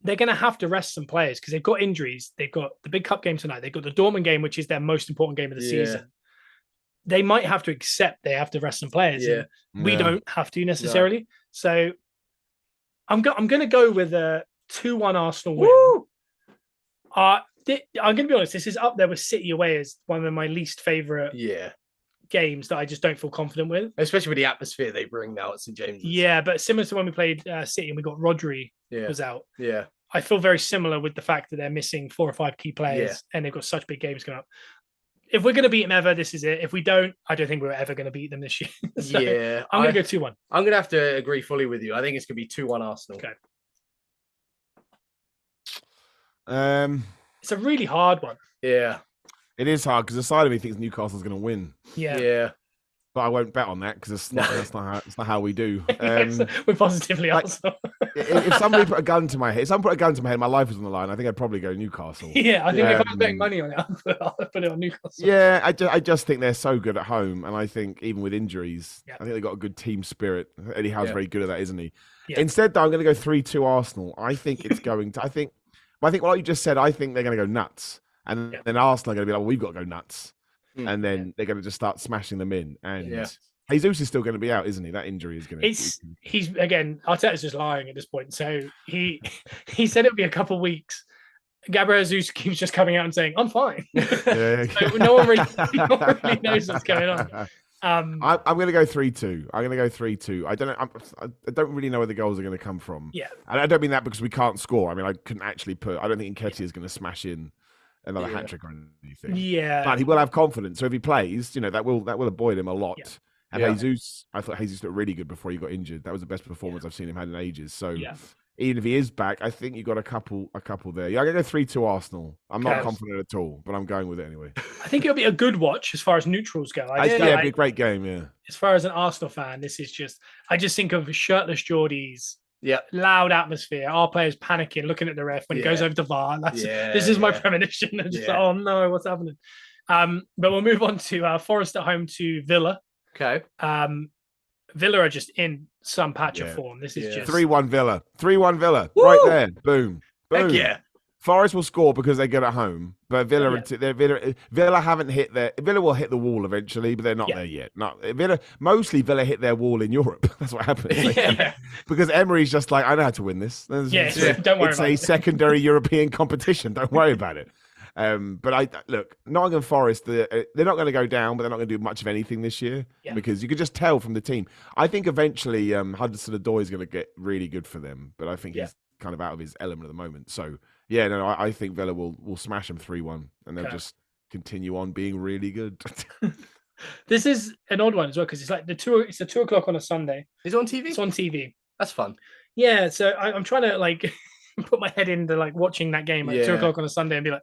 they're going to have to rest some players because they've got injuries. They've got the big cup game tonight. They've got the Dortmund game, which is their most important game of the season. They might have to accept they have to rest some players. Yeah. We don't have to necessarily. No. So I'm going to go with a 2-1 Arsenal win. Woo! I'm going to be honest. This is up there with City away as one of my least favorite games that I just don't feel confident with. Especially with the atmosphere they bring now at St. James's. Yeah, but similar to when we played City and we got Rodri was out. Yeah. I feel very similar with the fact that they're missing 4 or 5 key players and they've got such big games coming up. If we're going to beat them ever, this is it. If we don't, I don't think we're ever going to beat them this year. So I'm going to go 2-1. I'm going to have to agree fully with you. I think it's going to be 2-1 Arsenal. Okay. It's a really hard one. Yeah. It is hard because the side of me thinks Newcastle's going to win. Yeah. But I won't bet on that because it's not how we do. We're positively Arsenal. If somebody put a gun to my head, my life was on the line, I think I'd probably go Newcastle. Yeah, I think if I'm betting money on it, I'll put it on Newcastle. Yeah, I just think they're so good at home, and I think even with injuries, I think they've got a good team spirit. Eddie Howe's very good at that, isn't he? Yeah. Instead, though, I'm going to go 3-2 Arsenal. I think it's going to. I think what you just said. I think they're going to go nuts, and then Arsenal are going to be like, "Well, we've got to go nuts." And then they're going to just start smashing them in. And Jesus is still going to be out, isn't he? That injury is going to. He's again. Arteta's just lying at this point. So he said it'll be a couple of weeks. Gabriel Jesus keeps just coming out and saying, "I'm fine." So no one really knows what's going on. Um, I'm going to go 3-2. I'm going to go 3-2. I don't know. I don't really know where the goals are going to come from. Yeah. And I don't mean that because we can't score. I mean, I couldn't actually I don't think Nketiah is going to smash in another hat trick or anything. Yeah. But he will have confidence. So if he plays, that will avoid him a lot. Yeah. And Jesus, I thought Jesus looked really good before he got injured. That was the best performance I've seen him had in ages. So even if he is back, I think you've got a couple there. Yeah, I'm going to go 3-2 Arsenal. I'm not confident at all, but I'm going with it anyway. I think it'll be a good watch as far as neutrals go. It'll be a great game, yeah. As far as an Arsenal fan, this is I just think of shirtless Geordies, loud atmosphere, our players panicking, looking at the ref when it goes over to VAR. This is my premonition. Just like, oh no, what's happening? But we'll move on to Forest at home to Villa. Okay. Villa are just in some patch of form. This is just 3-1 Villa. 3-1 Villa. Woo! Right there. Boom. Boom. Heck yeah. Forest will score because they're good at home, but Villa haven't hit Villa will hit the wall eventually, but they're not there yet. Mostly Villa hit their wall in Europe. That's what happens. Because Emery's just like, I know how to win this. Don't worry. It's a secondary European competition. Don't worry about it. But look, Nottingham Forest, they're not going to go down, but they're not going to do much of anything this year because you can just tell from the team. I think eventually Hudson-Odoi is going to get really good for them, but I think he's kind of out of his element at the moment. So I think Villa will smash them 3-1, and they'll just continue on being really good. This is an odd one as well because it's like it's a 2:00 on a Sunday. Is it on TV? It's on TV. That's fun. Yeah, so I'm trying to put my head into watching that game at 2:00 on a Sunday and be like,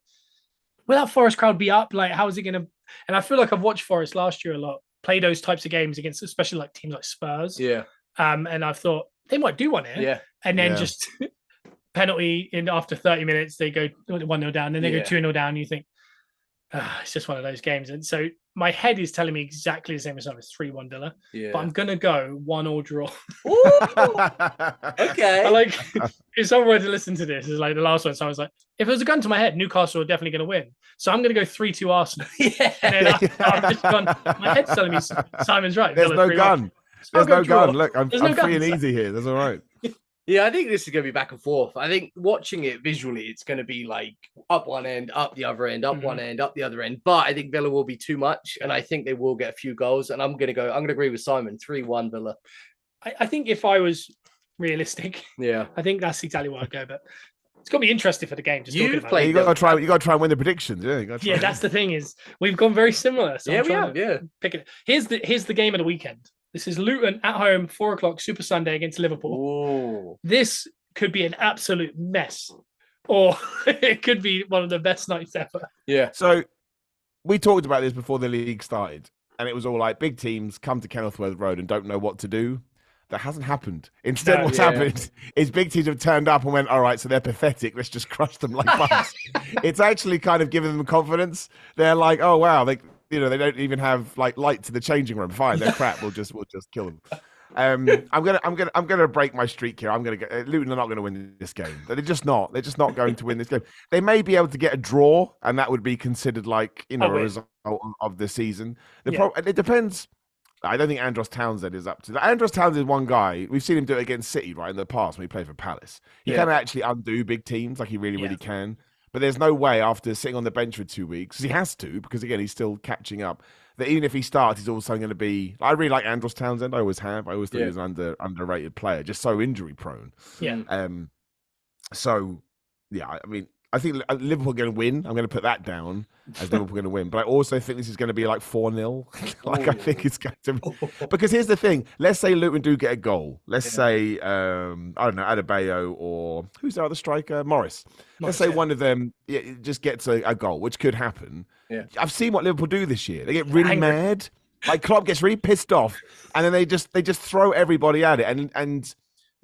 will that Forest crowd be up? Like, how is it going to? And I feel like I've watched Forest last year a lot, play those types of games against, especially teams like Spurs. Yeah. And I've thought they might do one here. Yeah. And then just penalty in after 30 minutes, they go 1-0 down, then they go 2-0 down. And you think, it's just one of those games. And so my head is telling me exactly the same as 3-1 Villa. Yeah. But I'm going to go 1-1 draw. Okay. If someone were to listen to this, it's like the last one. So I was like, if it was a gun to my head, Newcastle are definitely going to win. So I'm going to go 3-2 Arsenal. And then I've just gone, my head's telling me Simon's right. There's Villa no gun. There's no gun. Look, I'm free and easy here. That's all right. Yeah, I think this is going to be back and forth. I think watching it visually, it's going to be up one end, up the other end, up one end, up the other end. But I think Villa will be too much, and I think they will get a few goals. And I'm going to agree with Simon, 3-1 Villa. I think if I was realistic, I think that's exactly what I'd go. But it's got to be interesting for the game. You've played. You got to try and win the predictions. Yeah, that's the thing is we've gone very similar. So we have. Yeah. Pick it. Here's the game of the weekend. This is Luton at home, 4:00 Super Sunday against Liverpool. Ooh. This could be an absolute mess, or it could be one of the best nights ever. Yeah. So we talked about this before the league started, and it was all like big teams come to Kenilworth Road and don't know what to do. That hasn't happened. Instead, what's happened is big teams have turned up and went, all right, so they're pathetic. Let's just crush them like bugs. It's actually kind of given them confidence. They're like, oh, wow, they don't even have light to the changing room. Fine, they're crap. We'll just kill them. I'm gonna break my streak here. Luton are not gonna win this game. They're just not. They're just not going to win this game. They may be able to get a draw, and that would be considered a result of the season. It depends. I don't think Andros Townsend is up to that. Andros Townsend is one guy. We've seen him do it against City, right, in the past when he played for Palace. He can actually undo big teams, he really can. But there's no way after sitting on the bench for 2 weeks, because he has to, because again, he's still catching up, that even if he starts, he's also going to be... I really like Andros Townsend. I always have. I always thought he was an underrated player, just so injury prone. Yeah. I think Liverpool are going to win. I'm going to put that down as Liverpool going to win. But I also think this is going to be 4-0. I think it's going to be... Because here's the thing. Let's say Luton do get a goal. Let's say, I don't know, Adebayo or... Who's the other striker? Morris. Let's say one of them just gets a goal, which could happen. Yeah. I've seen what Liverpool do this year. They get really mad. Klopp gets really pissed off. And then they just throw everybody at it. And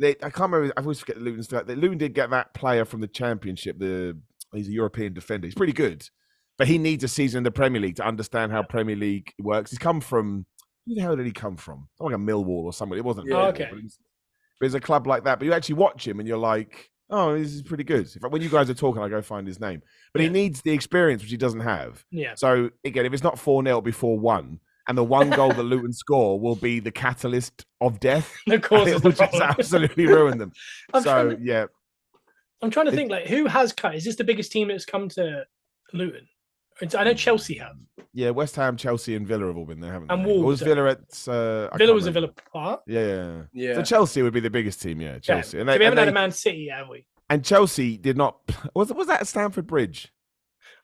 I can't remember. I always forget Luton's. Luton did get that player from the Championship. He's a European defender. He's pretty good, but he needs a season in the Premier League to understand how Premier League works. He's come from... Who the hell did he come from? Like a Millwall or somebody. It wasn't. Millwall, okay. But it's a club like that. But you actually watch him and you're like, oh, this is pretty good. In fact, when you guys are talking, I go find his name. But he needs the experience, which he doesn't have. Yeah. So again, if it's not 4-0, it'll be 4-1. And the one goal that Luton score will be the catalyst of death. Of course, it will just absolutely ruin them. I'm trying to think, who has come? Is this the biggest team that's come to Luton? I know Chelsea have. Yeah, West Ham, Chelsea, and Villa have all been there, haven't And they? Or Wolves was Villa at? I Villa can't was a remember. Villa Park. Yeah. So Chelsea would be the biggest team. Yeah, Chelsea. Yeah. And So we haven't had they- a Man City yet, have we? And Chelsea did not. Was that at Stamford Bridge?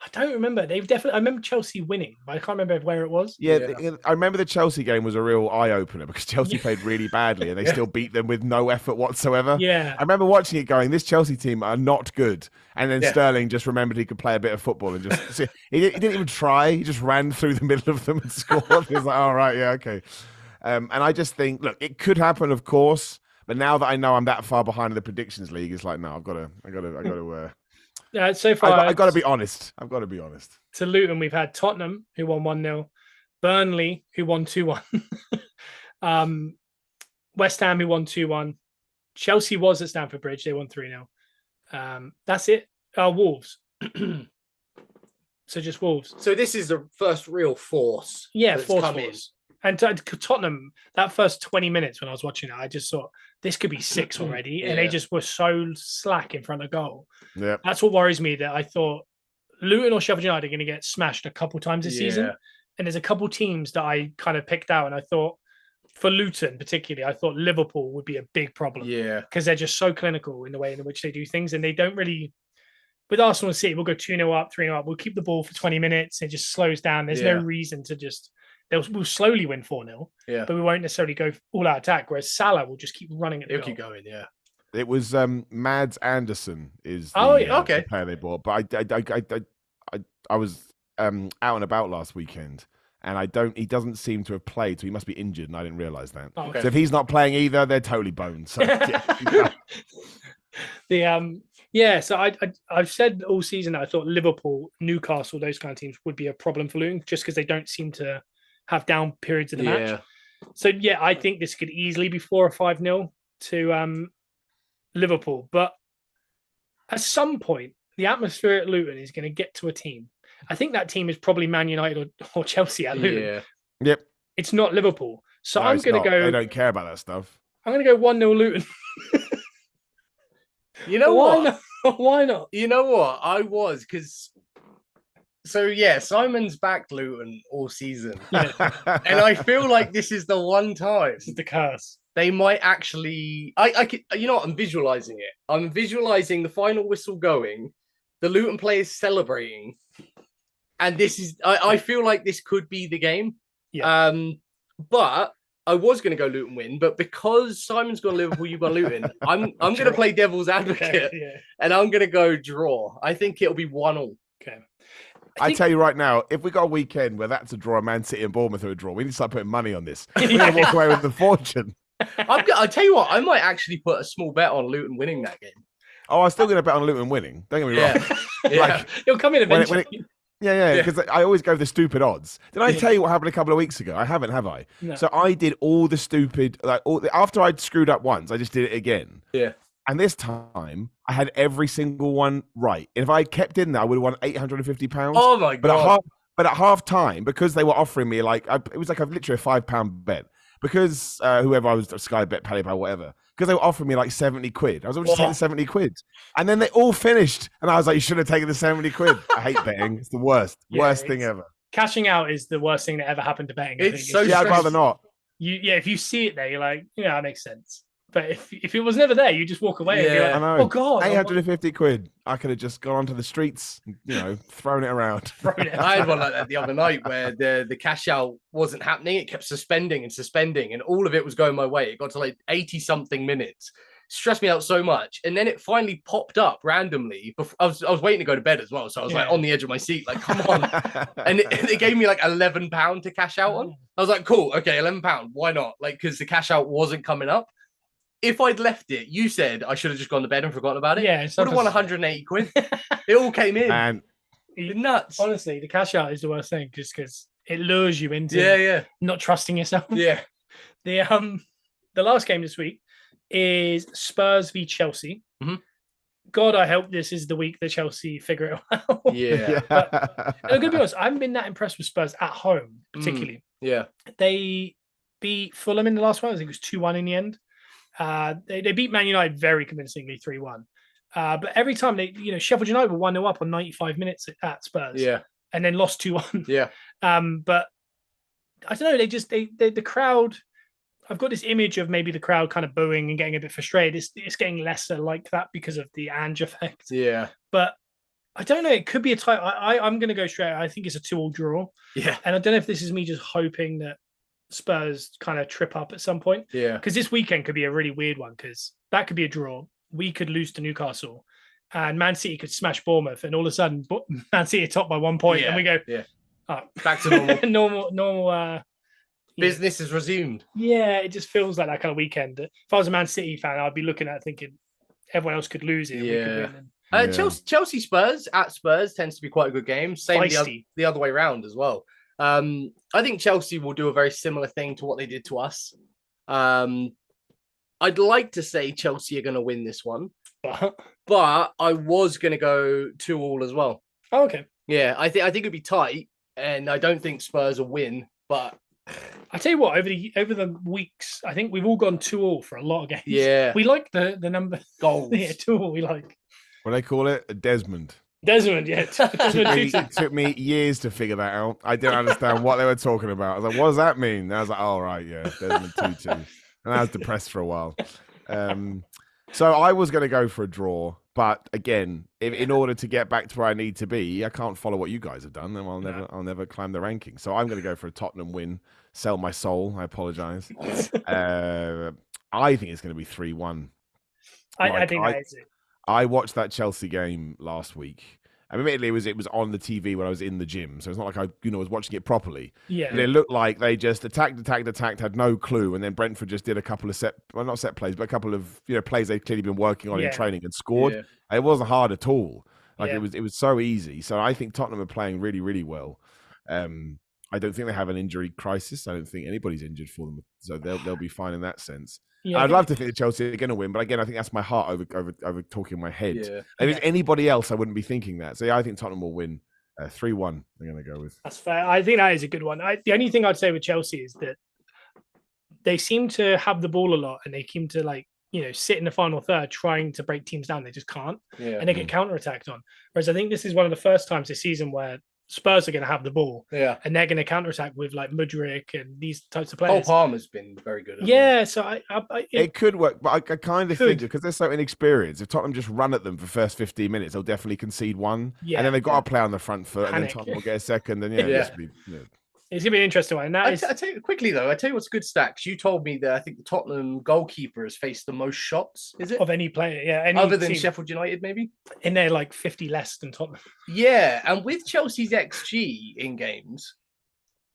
I don't remember. They've definitely. I remember Chelsea winning, but I can't remember where it was. Yeah, I remember the Chelsea game was a real eye opener because Chelsea played really badly and they still beat them with no effort whatsoever. Yeah. I remember watching it going, this Chelsea team are not good. And then Sterling just remembered he could play a bit of football and just he didn't even try. He just ran through the middle of them and scored. He was like, all right, yeah, okay. And I just think, look, it could happen, of course. But now that I know I'm that far behind in the predictions league, it's like, no, I gotta. Yeah, so far I got to be honest. I've got to be honest. To Luton, we've had Tottenham who won 1-0, Burnley who won 2-1, West Ham who won 2-1, Chelsea was at Stamford Bridge, they won 3-0. That's it. Wolves. So just Wolves. So this is the first real force. Yeah, that's force. come in. And Tottenham, that first 20 minutes when I was watching it, I just thought this could be 6 already. And they just were so slack in front of goal. Yeah. That's what worries me, that I thought Luton or Sheffield United are going to get smashed a couple times this season. And there's a couple teams that I kind of picked out. And I thought for Luton particularly, I thought Liverpool would be a big problem. Yeah. Because they're just so clinical in the way in which they do things. And they don't really... With Arsenal and City, we'll go 2-0 up, 3-0 up. We'll keep the ball for 20 minutes. It just slows down. There's no reason to just... We'll slowly win 4-0, but we won't necessarily go all out attack. Whereas Salah will just keep running at the He'll goal. keep going, yeah. It was Mads Anderson is the, okay. the player they bought. But I was out and about last weekend, and he doesn't seem to have played, so he must be injured, and I didn't realise that. Oh, okay. So if he's not playing either, they're totally boned. So, So I've said all season that I thought Liverpool, Newcastle, those kind of teams would be a problem for Luton just because they don't seem to have down periods of the match. So I think this could easily be 4 or 5-0 to Liverpool. But at some point, the atmosphere at Luton is going to get to a team. I think that team is probably Man United or Chelsea at Luton. Yeah. Yep. It's not Liverpool. So no, I'm going to go. They don't care about that stuff. I'm going to go 1-0 Luton. You know what? Why not? You know what? I was because. So Simon's backed Luton all season, and I feel like this is the one time. This is the curse. They might actually. I could. You know what? I'm visualizing it. I'm visualizing the final whistle going, the Luton players celebrating, and this is. I feel like this could be the game. Yeah. But I was going to go Luton win, but because Simon's gone Liverpool, you've gone Luton. I'm going to play devil's advocate, and I'm going to go draw. I think it'll be 1-1. Okay. I tell you right now, if we got a weekend where that's a draw, Man City and Bournemouth are a draw, we need to start putting money on this. We're going to walk away with the fortune. I'll tell you what, I might actually put a small bet on Luton winning that game. Oh, I'm still going to bet on Luton winning. Don't get me wrong. Like, it'll come in eventually. Because I always go the stupid odds. Did I tell you what happened a couple of weeks ago? I haven't, have I? No. So I did all the stupid, after I'd screwed up once, I just did it again. Yeah. And this time, I had every single one right. If I kept in there, I would have won £850. Oh my God. But at half time, because they were offering me it was like literally a £5 bet. Because whoever I was, Sky Bet, Palipal, whatever, because they were offering me like 70 quid. I was just taking the 70 quid. And then they all finished. And I was like, you should have taken the 70 quid. I hate betting. It's the worst. Worst thing ever. Cashing out is the worst thing that ever happened to betting. I'd rather not. If you see it there, you're like, that makes sense. But if it was never there, you just walk away and be like, I know. Oh God. 850 quid. I could have just gone onto the streets, thrown it around. I had one like that the other night where the cash out wasn't happening. It kept suspending, and all of it was going my way. It got to like 80 something minutes. Stressed me out so much. And then it finally popped up randomly. I was waiting to go to bed as well. So I was like on the edge of my seat, like, come on. And it gave me like £11 to cash out on. I was like, cool. Okay, £11. Why not? Like, because the cash out wasn't coming up. If I'd left it, you said I should have just gone to bed and forgotten about it. Yeah, would have won 180 quid. It all came in. And nuts. Honestly, the cash out is the worst thing, just because it lures you into not trusting yourself. Yeah. The last game this week is Spurs v Chelsea. Mm-hmm. God, I hope this is the week that Chelsea figure it out. Yeah. But I'm gonna be honest, I haven't been that impressed with Spurs at home, particularly. Yeah. They beat Fulham in the last one. I think it was 2-1 in the end. They beat Man United very convincingly 3-1. But every time Sheffield United were 1-0 up on 95 minutes at Spurs. Yeah. and then lost 2-1. Yeah. But I don't know. The crowd. I've got this image of maybe the crowd kind of booing and getting a bit frustrated. It's getting lesser like that because of the Ange effect. Yeah. But I don't know. It could be a tight. I'm going to go straight. I think it's a 2-2 draw. Yeah. And I don't know if this is me just hoping that Spurs kind of trip up at some point. Yeah. Because this weekend could be a really weird one because that could be a draw. We could lose to Newcastle and Man City could smash Bournemouth. And all of a sudden, Man City are top by 1 point. And we go, back to normal. normal. Business is resumed. Yeah, it just feels like that kind of weekend. If I was a Man City fan, I'd be looking at it thinking everyone else could lose it. Yeah. Chelsea Spurs at Spurs tends to be quite a good game. Same the other way around as well. I think Chelsea will do a very similar thing to what they did to us. I'd like to say Chelsea are going to win this one, but I was going to go 2-2 as well. Oh, okay. Yeah, I think it'd be tight, and I don't think Spurs will win, but. I tell you what, over the weeks, I think we've all gone 2-2 for a lot of games. Yeah, we like the number goals. Yeah, 2-2 we like. What do they call it? A Desmond. Desmond, yeah. It took me years to figure that out. I didn't understand what they were talking about. I was like, "What does that mean?" And I was like, "Oh right, yeah, Desmond 2-2." And I was depressed for a while. So I was going to go for a draw, but again, in order to get back to where I need to be, I can't follow what you guys have done, and I'll never climb the rankings. So I'm going to go for a Tottenham win. Sell my soul. I apologize. I think it's going to be 3-1. I think that is it. I watched that Chelsea game last week. I mean, admittedly, it was on the TV when I was in the gym, so it's not like I was watching it properly. Yeah. But it looked like they just attacked, had no clue, and then Brentford just did a couple of not set plays, but a couple of plays they've clearly been working on in training and scored. Yeah. It wasn't hard at all. It was so easy. So I think Tottenham are playing really, really well. I don't think they have an injury crisis. I don't think anybody's injured for them, so they'll be fine in that sense. Yeah, I'd love to think that Chelsea are going to win, but again, I think that's my heart over talking my head. Yeah. If it's anybody else, I wouldn't be thinking that. So yeah, I think Tottenham will win 3-1. I'm going to go with. That's fair. I think that is a good one. The only thing I'd say with Chelsea is that they seem to have the ball a lot, and they seem to sit in the final third trying to break teams down. They just can't, and they get counterattacked on. Whereas I think this is one of the first times this season where Spurs are going to have the ball, and they're going to counterattack with like Mudryk and these types of players. Cole Palmer's been very good. So it could work, but I kind of think because they're so inexperienced, if Tottenham just run at them for the first 15 minutes, they'll definitely concede one, and then they've got to play on the front foot, and then Tottenham will get a second, and it's gonna be an interesting one. I tell you quickly though. I tell you what's good stacks. You told me that I think the Tottenham goalkeeper has faced the most shots. Is it of any player? Yeah, other than Sheffield United, maybe. And they're like 50 less than Tottenham. Yeah, and with Chelsea's XG in games,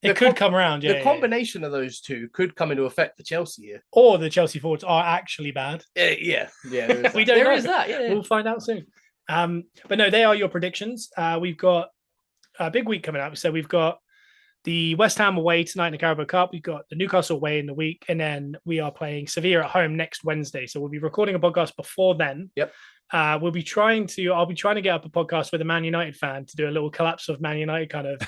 it could come around. Yeah, the combination of those two could come into effect for Chelsea here. Or the Chelsea forwards are actually bad. Yeah. We don't know. That. Yeah, we'll find out soon. But no, they are your predictions. We've got a big week coming up. So we've got the West Ham away tonight in the Carabao Cup. We've got the Newcastle away in the week, and then we are playing Sevilla at home next Wednesday. So we'll be recording a podcast before then. Yep. I'll be trying to get up a podcast with a Man United fan to do a little collapse of Man United kind of.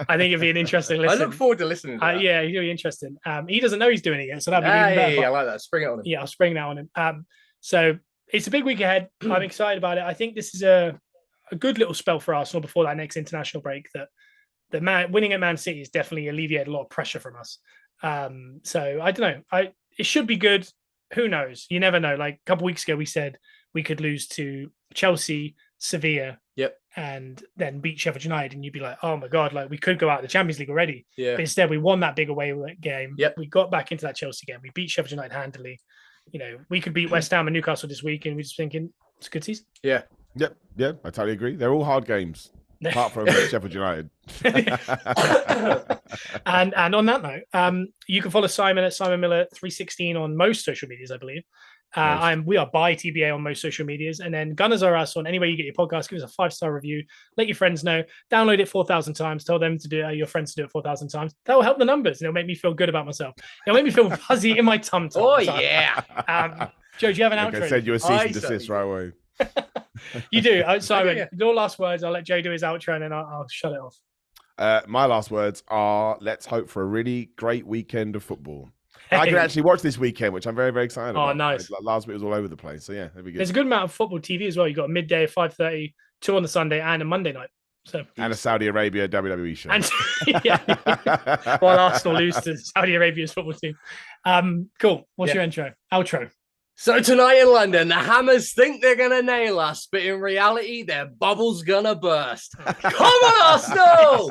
I think it'd be an interesting listen. I look forward to listening to that. Yeah, it'll be interesting. He doesn't know he's doing it yet, so that'd be even better. Yeah, I like that. Spring it on him. Yeah, I'll spring that on him. So it's a big week ahead. I'm excited about it. I think this is a good little spell for Arsenal before that next international break. Winning at Man City has definitely alleviated a lot of pressure from us. So I don't know. It should be good. Who knows? You never know. Like a couple of weeks ago, we said we could lose to Chelsea, Sevilla, and then beat Sheffield United, and you'd be like, "Oh my god!" Like we could go out of the Champions League already. Yeah. But instead, we won that big away game. Yep. We got back into that Chelsea game. We beat Sheffield United handily. We could beat West Ham and Newcastle this week, and we're just thinking it's a good season. Yeah. Yep. Yeah. I totally agree. They're all hard games. Apart from Sheffield United. and on that note, you can follow Simon at Simon Miller 316 on most social medias, I believe. We are by TBA on most social medias, and then Gunners are us on anywhere you get your podcast. Give us a 5-star review. Let your friends know. Download it 4,000 times. Tell them to do your friends to do it 4,000 times. That will help the numbers, and it'll make me feel good about myself. It'll make me feel fuzzy in my tum tum. Oh yeah. Joe, do you have an outro? I said you a cease and desist right away. You do. Simon, your last words. I'll let Joe do his outro, and then I'll shut it off. My last words are: let's hope for a really great weekend of football. I can actually watch this weekend, which I'm very, very excited about. Oh, nice. Last week was all over the place. So, yeah, that'd be good. There's a good amount of football TV as well. You've got a midday, 5:30, 2 on the Sunday, and a Monday night. So and a Saudi Arabia WWE show. And while Arsenal lose to Saudi Arabia's football team. Cool. What's your outro? So tonight in London, the Hammers think they're going to nail us, but in reality, their bubble's going to burst. Come on, Arsenal!